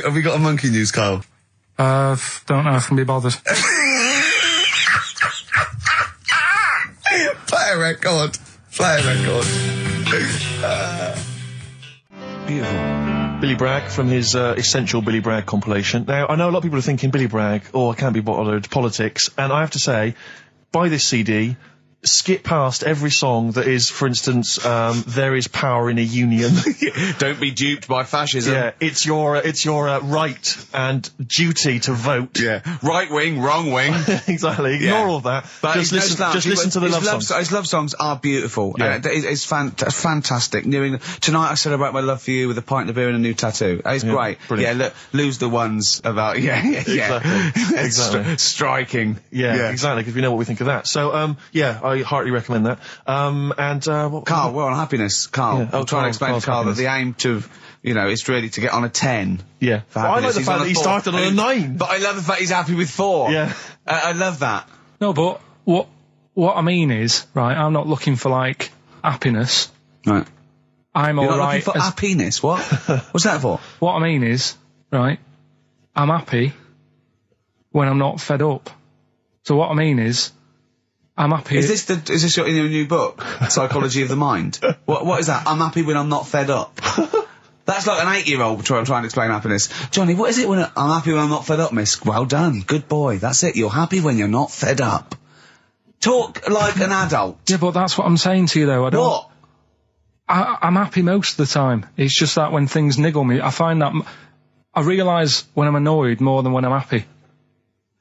Have we got a monkey news, Carl? Don't know if I can be bothered. Play a record. Beautiful. Billy Bragg from his Essential Billy Bragg compilation. Now, I know a lot of people are thinking Billy Bragg, I can't be bothered, politics, and I have to say, buy this CD, skip past every song that is, for instance, there is power in a union. Don't be duped by fascism. Yeah, it's your right and duty to vote. Yeah. Right wing, wrong wing. Exactly. Ignore all that. But just listen to the love songs. His love songs are beautiful. Yeah. It's fantastic. Tonight I celebrate my love for you with a pint of beer and a new tattoo. It's great. Brilliant. Yeah, look, lose the ones about, Exactly. Striking. Yeah, exactly, because we know what we think of that. So, I heartily recommend that. Carl, we're on happiness. Carl, Yeah. I'm trying to explain to Carl that the aim to, is really to get on a 10. Yeah. For Well, I like happiness. the He's fact on that a he 4. started on a 9. But I love the fact he's happy with 4. Yeah. I love that. No, but what I mean is, right, I'm not looking for, like, happiness. Right. I'm You're not alright. looking for happiness. What? What's that for? What I mean is, right, I'm happy when I'm not fed up. So what I mean is, I'm happy... Is this your new book? Psychology of the Mind? What is that? I'm happy when I'm not fed up. That's like an 8-year-old trying to explain happiness. Johnny, what is it when I'm happy when I'm not fed up, miss? Well done. Good boy. That's it. You're happy when you're not fed up. Talk like an adult. Yeah, but that's what I'm saying to you, though. I don't... What? I'm happy most of the time. It's just that when things niggle me, I find that... I realise when I'm annoyed more than when I'm happy.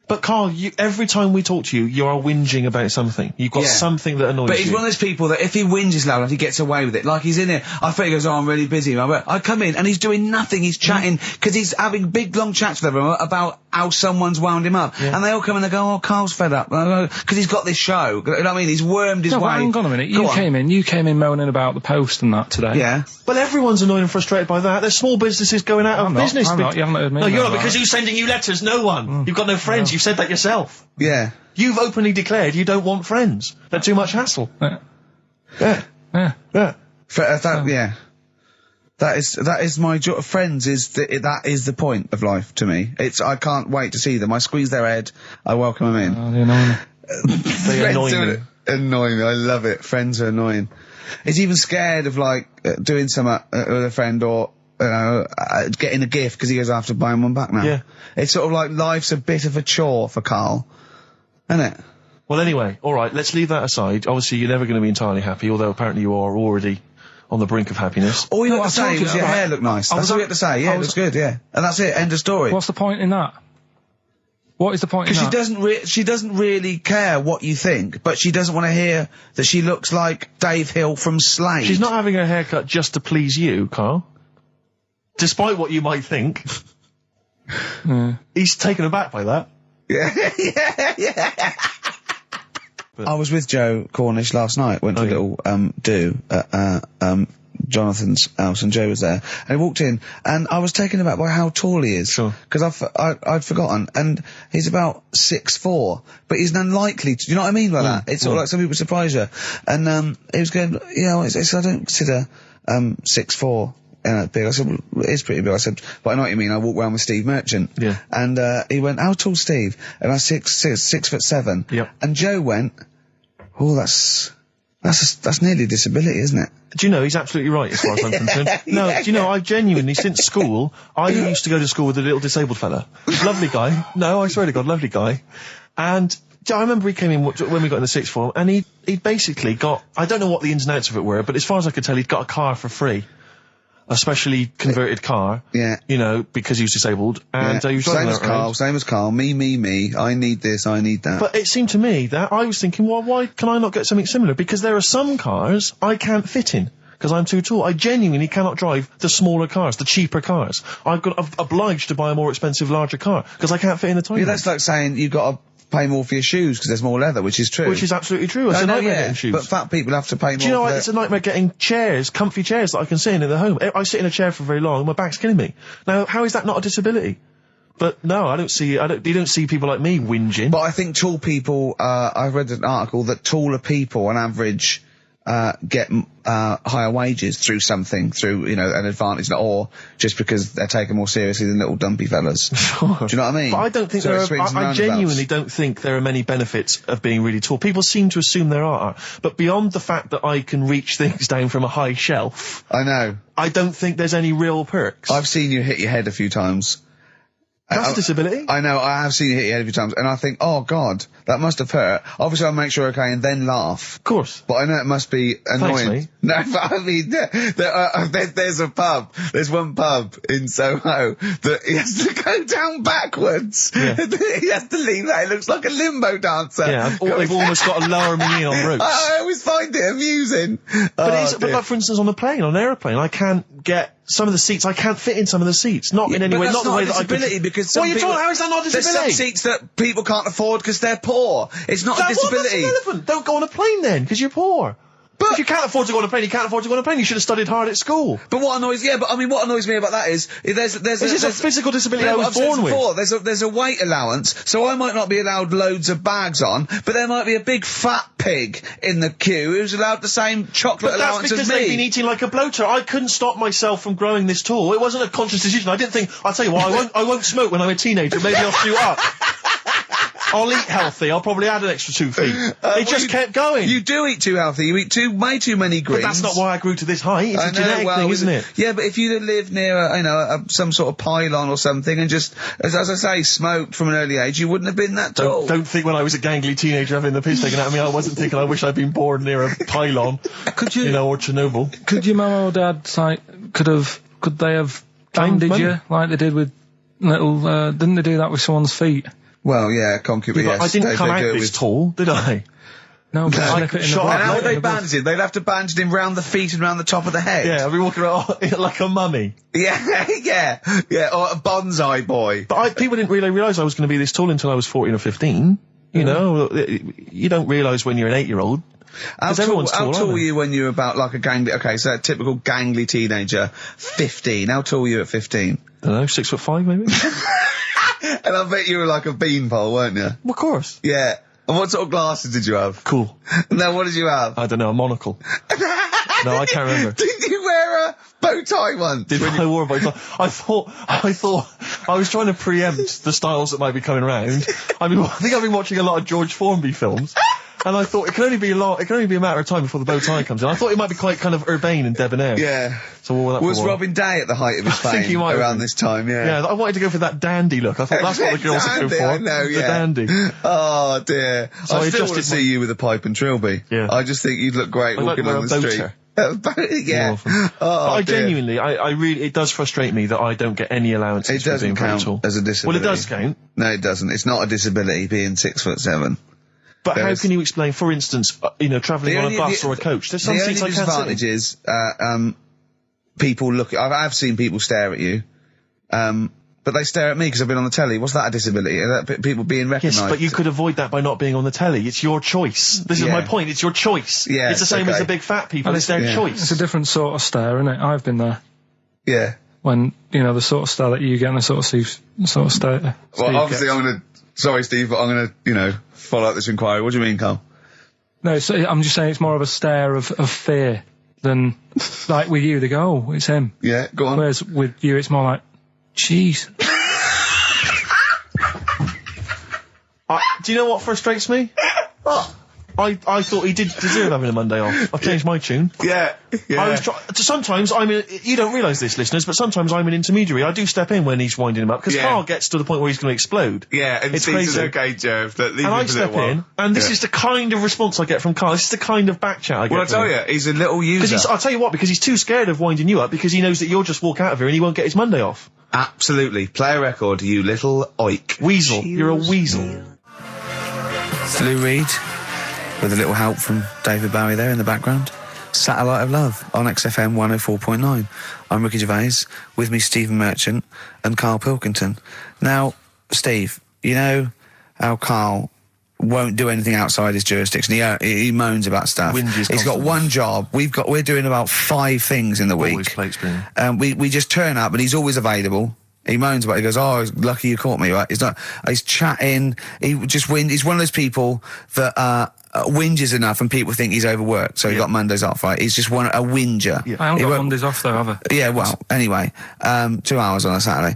But Carl, every time we talk to you, you are whinging about something. You've got something that annoys you. But he's one of those people that if he whinges loud enough, he gets away with it. Like he's in here, I think he goes, I'm really busy. I come in and he's doing nothing. He's chatting, because he's having big, long chats with everyone about how someone's wound him up. Yeah. And they all come in and they go, Carl's fed up. Because he's got this show. You know what I mean? He's wormed his way. Hang on a minute. You came in moaning about the Post and that today. Yeah. Well, everyone's annoyed and frustrated by that. There's small businesses going out of business. I'm not. You haven't heard me. No, you're not, because who's sending you letters? No one. You've got no friends. You've said that yourself. Yeah. You've openly declared you don't want friends. They're too much hassle. Yeah. Yeah. Yeah. Yeah. Yeah. That is my joy. Friends that is the point of life to me. I can't wait to see them. I squeeze their head. I welcome them in. Oh, they annoy me. They annoy me. Annoying me. I love it. Friends are annoying. He's even scared of doing something with a friend or getting a gift because he goes, I have to buy him one back now. Yeah. It's sort of like life's a bit of a chore for Karl, isn't it? Well, anyway, all right. Let's leave that aside. Obviously, you're never going to be entirely happy, although apparently you are already on the brink of happiness. All you had to say was your hair looked nice. That's all you had to say. Yeah, it looks good, yeah. And that's it, end of story. What's the point in that? What is the point in that? Because she doesn't really care what you think, but she doesn't want to hear that she looks like Dave Hill from Slade. She's not having her haircut just to please you, Karl. Despite what you might think. He's taken aback by that. Yeah. I was with Joe Cornish last night, went to a little do at Jonathan's house, and Joe was there, and he walked in, and I was taken aback by how tall he is. Sure. Because I'd forgotten, and he's about 6'4", but he's unlikely to, you know what I mean by that? It's sort of like some people surprise you. And he was going, I don't consider 6'4", big. I said, well, it is pretty big. I said, but I know what you mean. I walk around with Steve Merchant. Yeah. And he went, how tall's Steve? And I said, 6'7". Yep. And Joe went, oh, that's nearly a disability, isn't it? Do you know, he's absolutely right as far as I'm concerned. No, do you know, I've genuinely, since school, I used to go to school with a little disabled fella. Lovely guy. No, I swear to God, lovely guy. And I remember he came in when we got in the sixth form, and he'd basically got, I don't know what the ins and outs of it were, but as far as I could tell, he'd got a car for free. A specially converted car. Yeah. You know, because he was disabled. And he was driving same as Karl. Me. I need this, I need that. But it seemed to me that I was thinking, well, why can I not get something similar? Because there are some cars I can't fit in. Because I'm too tall. I genuinely cannot drive the smaller cars, the cheaper cars. I'm obliged to buy a more expensive, larger car. Because I can't fit in the tiny. Yeah, that's like saying you've got to pay more for your shoes because there's more leather, which is true. Which is absolutely true. It's a nightmare getting shoes. But fat people have to pay more. Do you know what? It's a nightmare getting chairs, comfy chairs that I can sit in the home. I sit in a chair for very long, my back's killing me. Now, how is that not a disability? But no, you don't see people like me whinging. But I think tall people, I read an article that taller people on average get higher wages through an advantage, or just because they're taken more seriously than little dumpy fellas. Sure. Do you know what I mean? But I don't think I genuinely don't think there are many benefits of being really tall. People seem to assume there are, but beyond the fact that I can reach things down from a high shelf, I know. I don't think there's any real perks. I've seen you hit your head a few times. That's a disability. I know, I have seen you hit your head a few times, and I think, oh God, that must have hurt. Obviously I'll make sure okay and then laugh. Of course. But I know it must be annoying. Thanks, mate. No, but I mean, there's a pub, there's one pub in Soho that he has to go down backwards. Yeah. He has to lean that, it looks like a limbo dancer. Yeah, they've almost got to lower me in on ropes. I always find it amusing. But like, for instance, on a plane, on an aeroplane, I can't get some of the seats, I can't fit in some of the seats. Not in any way, not the way that I could. Because how is that not a disability? There's some seats that people can't afford because they're poor. It's not a disability. That's irrelevant. Don't go on a plane then, because you're poor. But if you can't afford to go on a plane, you can't afford to go on a plane. You should have studied hard at school. But what annoys me about that is there's a physical disability I was born with. There's a weight allowance, so I might not be allowed loads of bags on, but there might be a big fat pig in the queue who's allowed the same chocolate allowance as me. That's because they've been eating like a bloater. I couldn't stop myself from growing this tall. It wasn't a conscious decision. I didn't think, I'll tell you what, I won't smoke when I'm a teenager. Maybe I'll shoot up. I'll eat healthy. I'll probably add an extra 2 feet. It just kept going. You do eat too healthy. You eat way too many greens. But that's not why I grew to this height. It's a genetic thing, isn't it? Yeah, but if you lived near some sort of pylon or something and just, as I say, smoked from an early age, you wouldn't have been that tall. Don't think when I was a gangly teenager having the piss taken out of me, I wasn't thinking I wish I'd been born near a pylon. Or Chernobyl. Could your mum or dad could they have banded you like they did with little, didn't they do that with someone's feet? Well, yeah, concubine, yes. I didn't come out this tall, did I? No, but slip it in the how would they bandage him? They'd have to bandage him round the feet and round the top of the head. Yeah, I'd be walking around like a mummy. Yeah, or a bonsai boy. But people didn't really realise I was going to be this tall until I was 14 or 15. You know, you don't realise when you're an 8-year-old. How tall were you when you were about like a gangly, so a typical gangly teenager, 15. How tall were you at 15? I don't know, 6'5" maybe? And I bet you were like a beanpole, weren't you? Well, of course. Yeah. And what sort of glasses did you have? Cool. Now, what did you have? I don't know, a monocle. No, I can't remember. Did you wear a bow tie once? I wore a bow tie. I thought I was trying to preempt the styles that might be coming around. I think I've been watching a lot of George Formby films. And I thought it can only be a matter of time before the bow tie comes in. I thought it might be quite kind of urbane and debonair. Yeah. So what that was Robin Day at the height of his fame? I think he might around this time. Yeah. Yeah, I wanted to go for that dandy look. I thought that's what the girls would go for. I know, the dandy. Oh dear. So I still want to see you with a pipe and trilby. Yeah. I just think you'd look great walking on the street. Yeah. But I genuinely, I really, it does frustrate me that I don't get any allowance. It doesn't count as a disability. Well, it does count. No, it doesn't. It's not a disability being 6'7". But how can you explain, for instance, travelling on a bus or a coach? There's some seats I can't sit in. The only disadvantage is, people look. I've seen people stare at you, but they stare at me because I've been on the telly. What's that a disability? People being recognised. Yes, but you could avoid that by not being on the telly. It's your choice. This is my point. It's your choice. Yeah, it's the same as the big fat people. It's their choice. It's a different sort of stare, isn't it? I've been there. Yeah. When the sort of stare that you get and the sort of stare. Well, obviously, sorry, Steve, but I'm gonna, follow up this inquiry. What do you mean, Carl? No, I'm just saying it's more of a stare of fear than, like with you, they go, oh, it's him. Yeah, go on. Whereas with you, it's more like, jeez. Do you know what frustrates me? I thought he did deserve having a Monday off. I've changed my tune. Yeah. Sometimes you don't realise this, listeners, but sometimes I'm an intermediary. I do step in when he's winding him up, because Carl gets to the point where he's going to explode. Yeah, and it's crazy. Okay, Joe. And I step in, and this is the kind of response I get from Carl. This is the kind of back chat I get. Well, I tell you, he's a little user. I'll tell you what, because he's too scared of winding you up, because he knows that you'll just walk out of here and he won't get his Monday off. Absolutely. Play a record, you little oik. Weasel. You're a weasel. Lou Reed, with a little help from David Bowie there in the background. Satellite of Love on XFM 104.9. I'm Ricky Gervais, with me Stephen Merchant and Karl Pilkington. Now, Steve, you know how Karl won't do anything outside his jurisdiction. He moans about stuff. He's got one job. We're doing about 5 things in the week. Always plates spinning. We just turn up and he's always available. He moans about it. He goes, oh, lucky you caught me, right? He's chatting. He's one of those people that, whinges enough and people think he's overworked, so he got Mondays off, right? He's just a whinger. Yeah. I haven't got Mondays off though, have I? Yeah, well, anyway, 2 hours on a Saturday.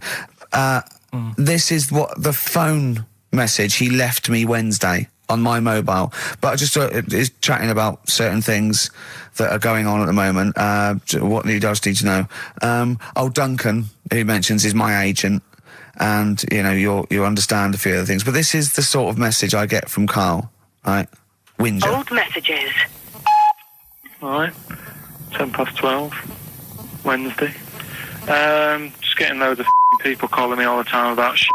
This is what the phone message he left me Wednesday on my mobile, but I just is chatting about certain things that are going on at the moment. What he does need to know. Duncan, who he mentions, is my agent, and you understand a few other things, but this is the sort of message I get from Karl, right? Whinger. Old messages. Alright, 12:10, Wednesday. Just getting loads of people calling me all the time about shit.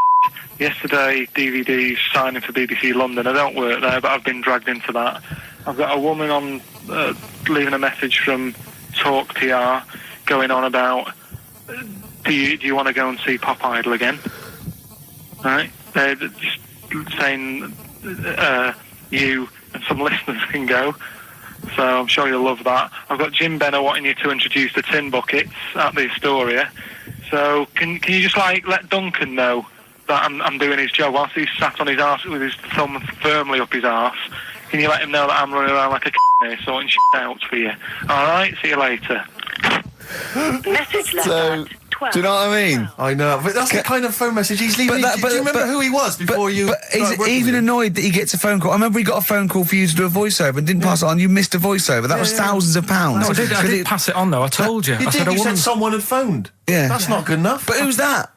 Yesterday, DVD's signing for BBC London. I don't work there, but I've been dragged into that. I've got a woman on leaving a message from Talk PR going on about, do you want to go and see Pop Idol again? Right? They're just saying you and some listeners can go, so I'm sure you'll love that. I've got Jim Benner wanting you to introduce the tin buckets at the Astoria, so can you just let Duncan know that I'm doing his job whilst he's sat on his arse with his thumb firmly up his arse? Can you let him know that I'm running around like a here sorting shit out for you? Alright, see you later. Message left at 12. Do you know what I mean? I know, but that's the kind of phone message he's leaving. Do you remember who he was before you? But he's even annoyed that he gets a phone call. I remember he got a phone call for you to do a voiceover and didn't pass it on. You missed a voiceover. That was thousands of pounds. No, I did pass it on though. I told you. You said someone had phoned. Yeah, that's not good enough. But who's that?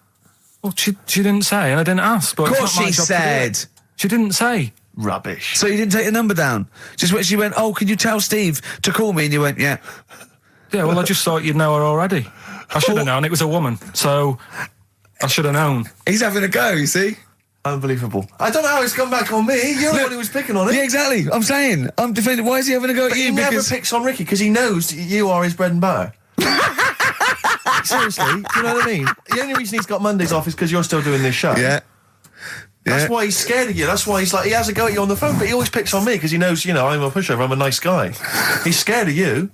Well, she didn't say, and I didn't ask. But of course she said. She didn't say. Rubbish. So you didn't take the number down? Just when she went, oh, can you tell Steve to call me? And you went, yeah. Yeah, well, I just thought you'd know her already. I should have known. It was a woman, so I should have known. He's having a go, you see? Unbelievable. I don't know how it's come back on me. You're the one who was picking on it. Yeah, exactly. I'm saying. I'm defending. Why is he having a go at you? He never picks on Ricky, because he knows you are his bread and butter. Seriously, do you know what I mean? The only reason he's got Mondays off is because you're still doing this show. Yeah. That's why he's scared of you. That's why he has a go at you on the phone, but he always picks on me because he knows, I'm a pushover, I'm a nice guy. He's scared of you.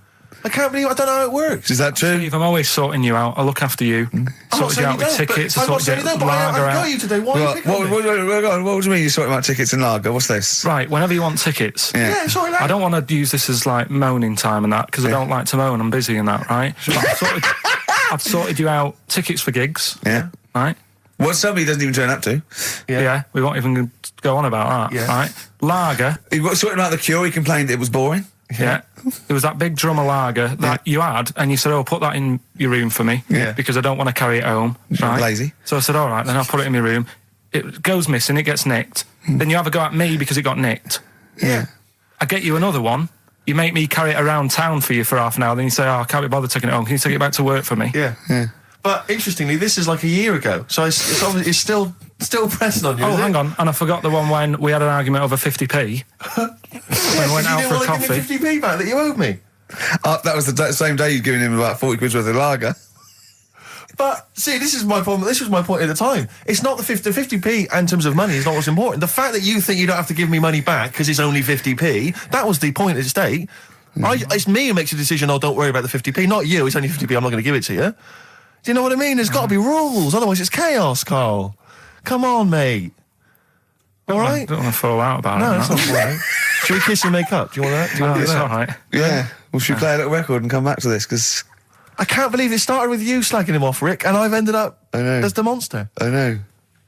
I can't believe I don't know how it works. Is that true? Steve, I'm always sorting you out. I look after you. Sorted you out with tickets. I sorted you out with lager I out. got you today. Why are you picking on me? What do you mean you're sorting about tickets and lager? What's this? Right, whenever you want tickets. Yeah, sorry, I don't want to use this as like moaning time and that, because I don't like to moan. I'm busy and that, right? I've sorted you out tickets for gigs. Yeah. Right? What somebody doesn't even turn up to. Yeah, we won't even go on about that. Yeah. Right? Lager. He got sorting out the Cure. He complained it was boring. Yeah. There was that big drum of lager that you had, and you said, oh, put that in your room for me, because I don't want to carry it home. Right? Lazy. So I said, all right, then I'll put it in my room. It goes missing, it gets nicked. Then you have a go at me because it got nicked. Yeah. I get you another one. You make me carry it around town for you for half an hour. Then you say, oh, I can't be bothered taking it home. Can you take it back to work for me? Yeah. But interestingly, this is like a year ago, so it's obviously it's still pressing on you. Oh, is hang it? on. And I forgot the one when we had an argument over 50p. When we went out for a coffee. You didn't want to give me 50p back that you owed me. That was the same day you'd given him about 40 quid's worth of lager. But see, this is my problem. This was my point at the time. It's not the 50p in terms of money is not what's important. The fact that you think you don't have to give me money back because it's only 50p, that was the point at stake. It's me who makes a decision. Oh, don't worry about the 50p, not you. It's only 50p. I'm not going to give it to you. Do you know what I mean? There's got to be rules, otherwise it's chaos, Carl. Come on, mate. All right? I don't want to fall out about it. No, that's not all right. Should we kiss and make up? Do you want that? Do you want It's that? all right. Yeah. Well, should we play a little record and come back to this? Because I can't believe it started with you slagging him off, Rick, and I've ended up I know. as the monster. I know.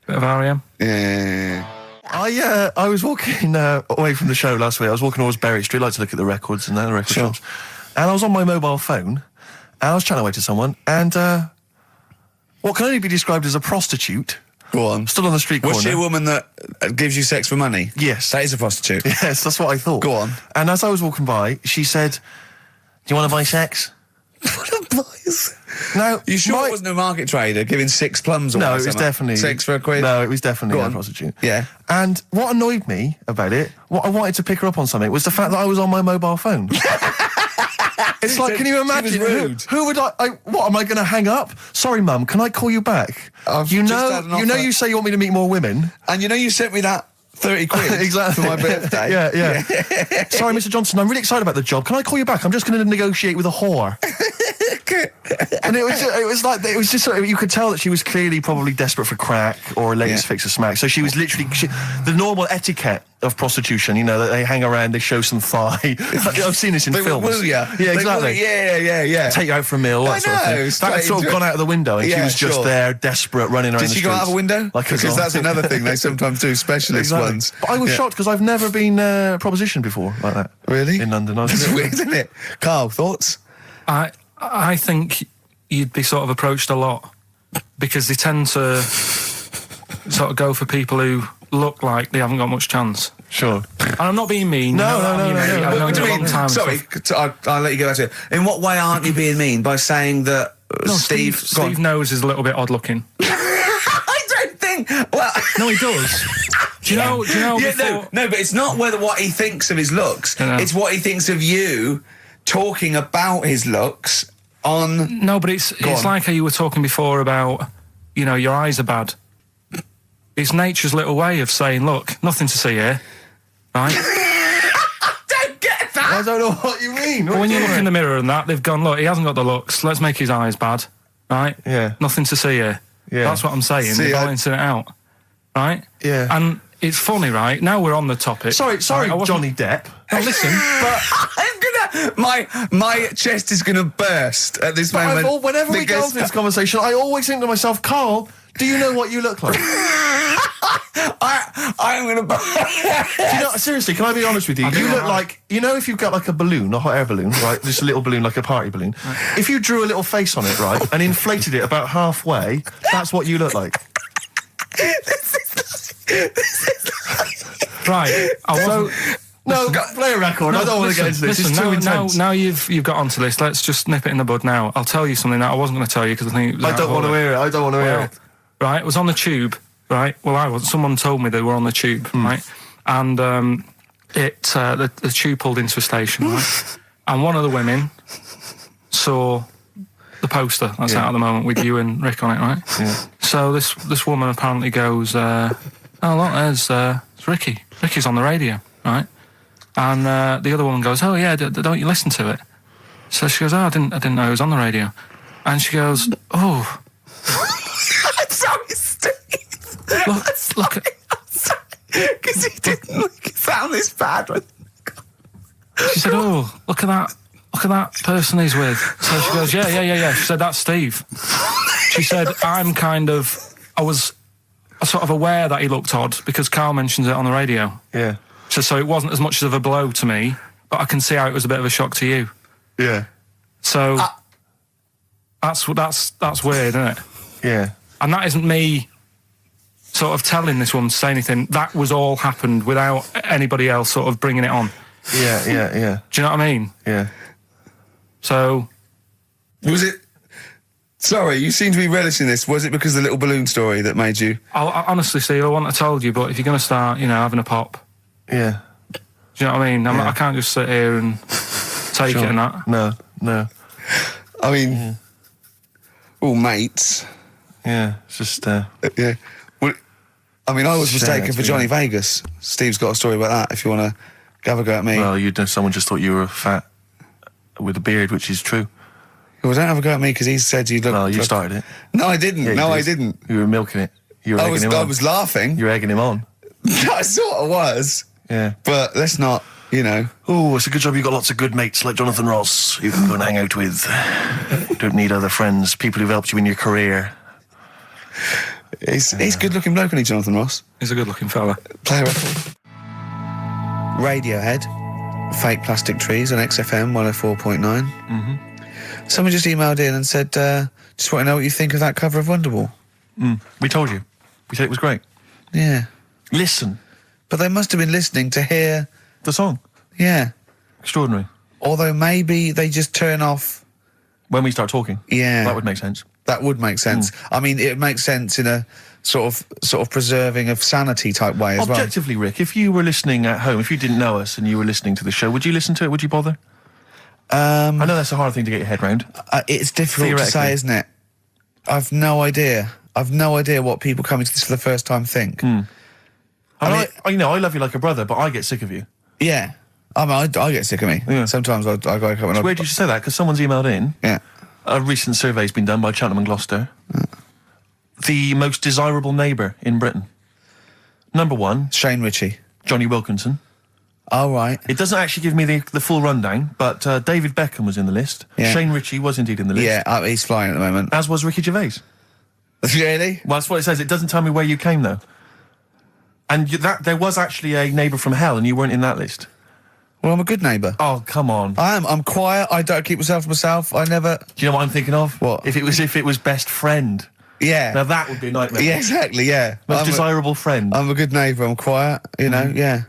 Bit of R.E.M. Yeah. I was walking away from the show last week. I was walking towards Berwick Street. I like to look at the records and the record shops. And I was on my mobile phone, and I was chatting away to someone, and what can only be described as a prostitute Go on. stood on the street corner. Was she a woman that gives you sex for money? Yes. That is a prostitute. Yes, that's what I thought. Go on. And as I was walking by, she said, "Do you want to buy sex?" Now, You sure it wasn't a market trader giving 6 plums or No, it was something? definitely 6 for a quid? No, it was definitely Go a on. prostitute. Yeah. And what annoyed me about it, what I wanted to pick her up on something, was the fact that I was on my mobile phone. It's like, So can you she was imagine? rude. Who would what am I going to hang up? Sorry, Mum, can I call you back? I've You just know, had an you know, offer. you say you want me to meet more women. And you know you sent me that 30 quid Exactly. for my birthday? Yeah. Sorry, Mr. Johnson, I'm really excited about the job. Can I call you back? I'm just going to negotiate with a whore. And it was just sort of, you could tell that she was clearly probably desperate for crack or a latest fix of smack. So she was literally the normal etiquette of prostitution. You know, that they hang around, they show some thigh. I've seen this in They films. will woo ya. Yeah, exactly. Yeah. Take you out for a meal, that I sort of know, thing. That had straight sort of into gone it. out of the window, and she Yeah, was just sure. there, desperate, running around Did the she streets. go out of a window? Like a Because that's zombie. another thing they sometimes do, specialist Exactly. ones. But I was shocked because I've never been propositioned before like that. Really? In London. That's weird, isn't it? Carl, thoughts? I think you'd be sort of approached a lot because they tend to sort of go for people who look like they haven't got much chance. Sure. And I'm not being mean. No. I've known What do you you a long mean? time and Sorry, stuff. I'll let you go back to it. In what way aren't you being mean? By saying that No, Steve... Go on. Steve knows is a little bit odd looking. I don't think... Well... No, he does. Do you know Yeah, before... no, but it's not what he thinks of his looks. No. It's what he thinks of you talking about his looks on... No, but it's on. like how you were talking before about, you know, your eyes are bad. It's nature's little way of saying, look, nothing to see here, right? I don't get that! I don't know what you mean. But when you look in the mirror and that, they've gone, look, he hasn't got the looks, let's make his eyes bad, right? Yeah. Nothing to see here. Yeah. That's what I'm saying, See, they're I- balancing it out, right? Yeah. And it's funny, right? Now we're on the topic. Sorry, Right, I wasn't- Johnny Depp. No, listen, but... I'm gonna... My chest is gonna burst at this moment. Whenever we go because- into this conversation, I always think to myself, Carl, do you know what you look like? I'm gonna... Do you know, seriously, can I be honest with you? You look like, you know, if you've got like a balloon, a hot air balloon, right? Just a little balloon, like a party balloon. If you drew a little face on it, right, and inflated it about halfway, that's what you look like. right, I wasn't... No, play a record. I don't want to get into this. Listen, It's too intense. now you've got onto this. Let's just nip it in the bud now. I'll tell you something that I wasn't going to tell you because I think it was I don't want to hear it. I don't want to hear it. Right, it was on the tube. Right, well, I was. Someone told me they were on the tube. Right, and the tube pulled into a station. Right, and one of the women saw the poster that's out at the moment with you and Rick on it. Right. Yeah. So this woman apparently goes, "Oh look, there's Ricky. Ricky's on the radio." Right. And the other woman goes, "Oh yeah, don't you listen to it?" So she goes, oh, I didn't know he was on the radio. And she goes, oh. I'm sorry, Steve. Look at... Because he didn't make it sound this bad. She said, oh, look at that person he's with. So she goes, yeah. She said, that's Steve. She said, I was sort of aware that he looked odd because Karl mentions it on the radio. Yeah. So it wasn't as much of a blow to me, but I can see how it was a bit of a shock to you. Yeah. So that's weird, isn't it? Yeah. And that isn't me sort of telling this woman to say anything. That was all happened without anybody else sort of bringing it on. Yeah. Do you know what I mean? Yeah. So... Was it... Sorry, you seem to be relishing this. Was it because of the little balloon story that made you... I honestly, Steve, I wouldn't have told you, but if you're going to start, having a pop... Yeah. Do you know what I mean? I can't just sit here and take it and that. No. I mean... all mates. Yeah, it's just... Yeah. Well, I mean, I was mistaken for Johnny yeah. Vegas. Steve's got a story about that, if you want to have a go at me. Well, someone just thought you were fat with a beard, which is true. Well, don't have a go at me, because he said you look... Well, you started it. No, I didn't. Yeah, I didn't. You were milking it. You were egging him on. I was laughing. You were egging him on. I sort of was. Yeah. But let's not, Oh, it's a good job you've got lots of good mates like Jonathan Ross you can go and hang out with. You don't need other friends, people who've helped you in your career. He's good-looking bloke, isn't he, Jonathan Ross? He's a good-looking fella. Play a record. Radiohead, Fake Plastic Trees on XFM 104.9. Mm-hmm. Someone just emailed in and said, just want to know what you think of that cover of Wonderwall. We told you. We said it was great. Yeah. Listen. But they must have been listening to hear... The song. Yeah. Extraordinary. Although maybe they just turn off... When we start talking. Yeah. That would make sense. That would make sense. I mean, it makes sense in a sort of preserving of sanity type way as well. Objectively, Rick, if you were listening at home, if you didn't know us and you were listening to the show, would you listen to it? Would you bother? I know that's a hard thing to get your head round. It's difficult to say, isn't it? I've no idea. What people coming to this for the first time think. I love you like a brother, but I get sick of you. Yeah. I get sick of me. Yeah. Sometimes I go up and... It's weird you should say that, because someone's emailed in. Yeah. A recent survey's been done by Cheltenham and Gloucester. The most desirable neighbour in Britain. Number 1. Shane Ritchie. Johnny Wilkinson. Oh, right. It doesn't actually give me the full rundown, but David Beckham was in the list. Yeah. Shane Ritchie was indeed in the list. Yeah, he's flying at the moment. As was Ricky Gervais. Really? Well, that's what it says. It doesn't tell me where you came, though. And there was actually a neighbour from hell, and you weren't in that list. Well, I'm a good neighbour. Oh, come on. I am. I'm quiet. I don't keep myself to myself. I never... Do you know what I'm thinking of? What? If it was best friend. Yeah. Now that would be a nightmare. Yeah, exactly, yeah. Most desirable friend. I'm a good neighbour. I'm quiet, yeah.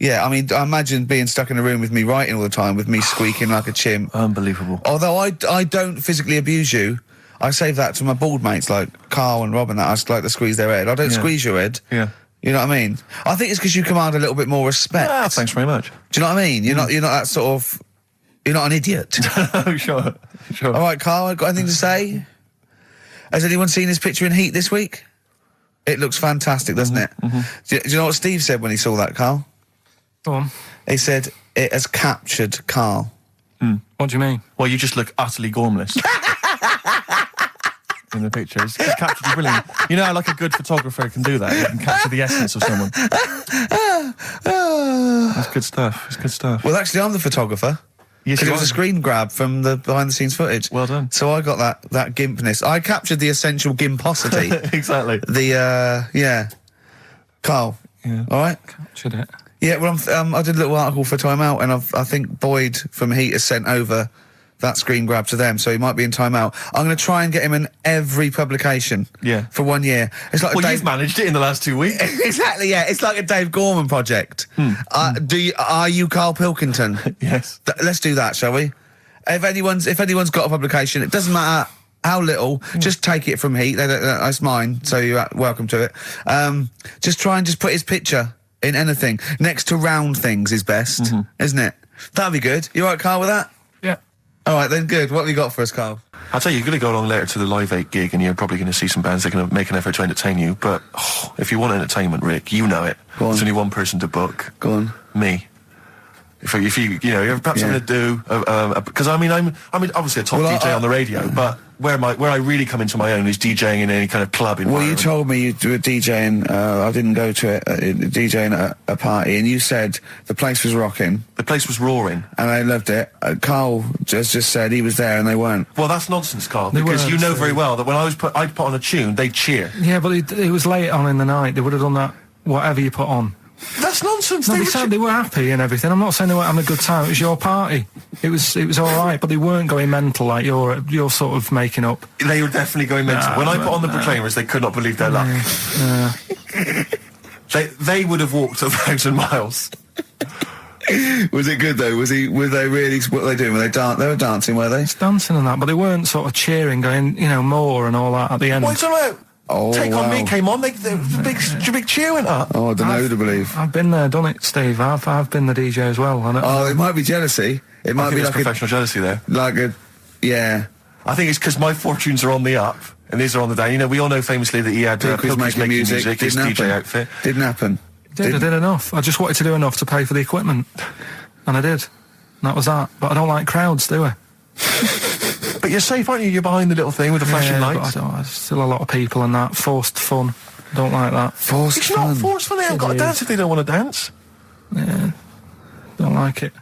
Yeah, I mean, I imagine being stuck in a room with me writing all the time, with me squeaking like a chimp. Unbelievable. Although I don't physically abuse you, I save that to my bald mates like Karl and Rob and that. I just like to squeeze their head. I don't squeeze your head. Yeah. You know what I mean? I think it's because you command a little bit more respect. Ah, thanks very much. Do you know what I mean? You're not that sort of... You're not an idiot. Oh, sure. All right, Karl, got anything to say? Has anyone seen his picture in Heat this week? It looks fantastic, doesn't it? Do you know what Steve said when he saw that, Karl? Go on. He said, it has captured Karl. What do you mean? Well, you just look utterly gormless. In the pictures. It's captured you brilliantly. You know how like a good photographer can do that? You can capture the essence of someone. That's good stuff. It's good stuff. Well, actually, I'm the photographer. Yes, because it was a screen grab from the behind-the-scenes footage. Well done. So I got that gimpness. I captured the essential gimposity. Exactly. Karl. Yeah. All right? Captured it. Yeah, well, I did a little article for Time Out, and I think Boyd from Heat has sent over that screen grab to them, so he might be in Time Out. I'm going to try and get him in every publication. Yeah. For 1 year. It's like you've managed it in the last 2 weeks. Exactly, yeah. It's like a Dave Gorman project. Are you Karl Pilkington? Yes. Let's do that, shall we? If anyone's got a publication, it doesn't matter how little, just take it from Heat. That's mine, so you're welcome to it. Just try and just put his picture in anything. Next to round things is best, isn't it? That'd be good. You all right, Karl, with that? Yeah. All right, then, good. What have you got for us, Karl? I'll tell you, you're going to go along later to the Live 8 gig and you're probably going to see some bands that are going to make an effort to entertain you, but if you want entertainment, Rick, you know it. Go on. There's only one person to book. Go on. Me. If you know, perhaps something to do, because I mean, I'm obviously a top DJ on the radio, but where I really come into my own is DJing in any kind of club environment. Well, you told me you were DJing, I didn't go to it, DJing at a party, and you said the place was rocking. The place was roaring. And I loved it. Carl just said he was there and they weren't. Well, that's nonsense, Carl, because you know very well that when I'd put on a tune, they'd cheer. Yeah, but it was late on in the night. They would have done that, whatever you put on. That's nonsense. No, they said they were happy and everything. I'm not saying they weren't having a good time. It was your party. It was all right, but they weren't going mental like you're sort of making up. They were definitely going mental. When I put on the Proclaimers, they could not believe their luck. They would have walked 1,000 miles. Was it good though? Were they really? What were they doing? They were dancing, were they? It's dancing and that, but they weren't sort of cheering, going, more and all that at the end. What's all right? Take On Me came on. The big cheer went up. Oh, I don't know who to believe. I've been there, done it, Steve. I've been the DJ as well. It might be jealousy. It might be like professional jealousy there. Yeah. I think it's because my fortunes are on the up and these are on the down. You know, we all know famously that he had Pilkington making music. His DJ outfit. Didn't happen. I did enough. I just wanted to do enough to pay for the equipment, and I did. And that was that. But I don't like crowds, do I? But you're safe, aren't you? You're behind the little thing with the flashing lights. But there's still a lot of people and that. Forced fun. Don't like that. It's not forced fun. They haven't got to dance if they don't want to dance. Yeah. Don't like it.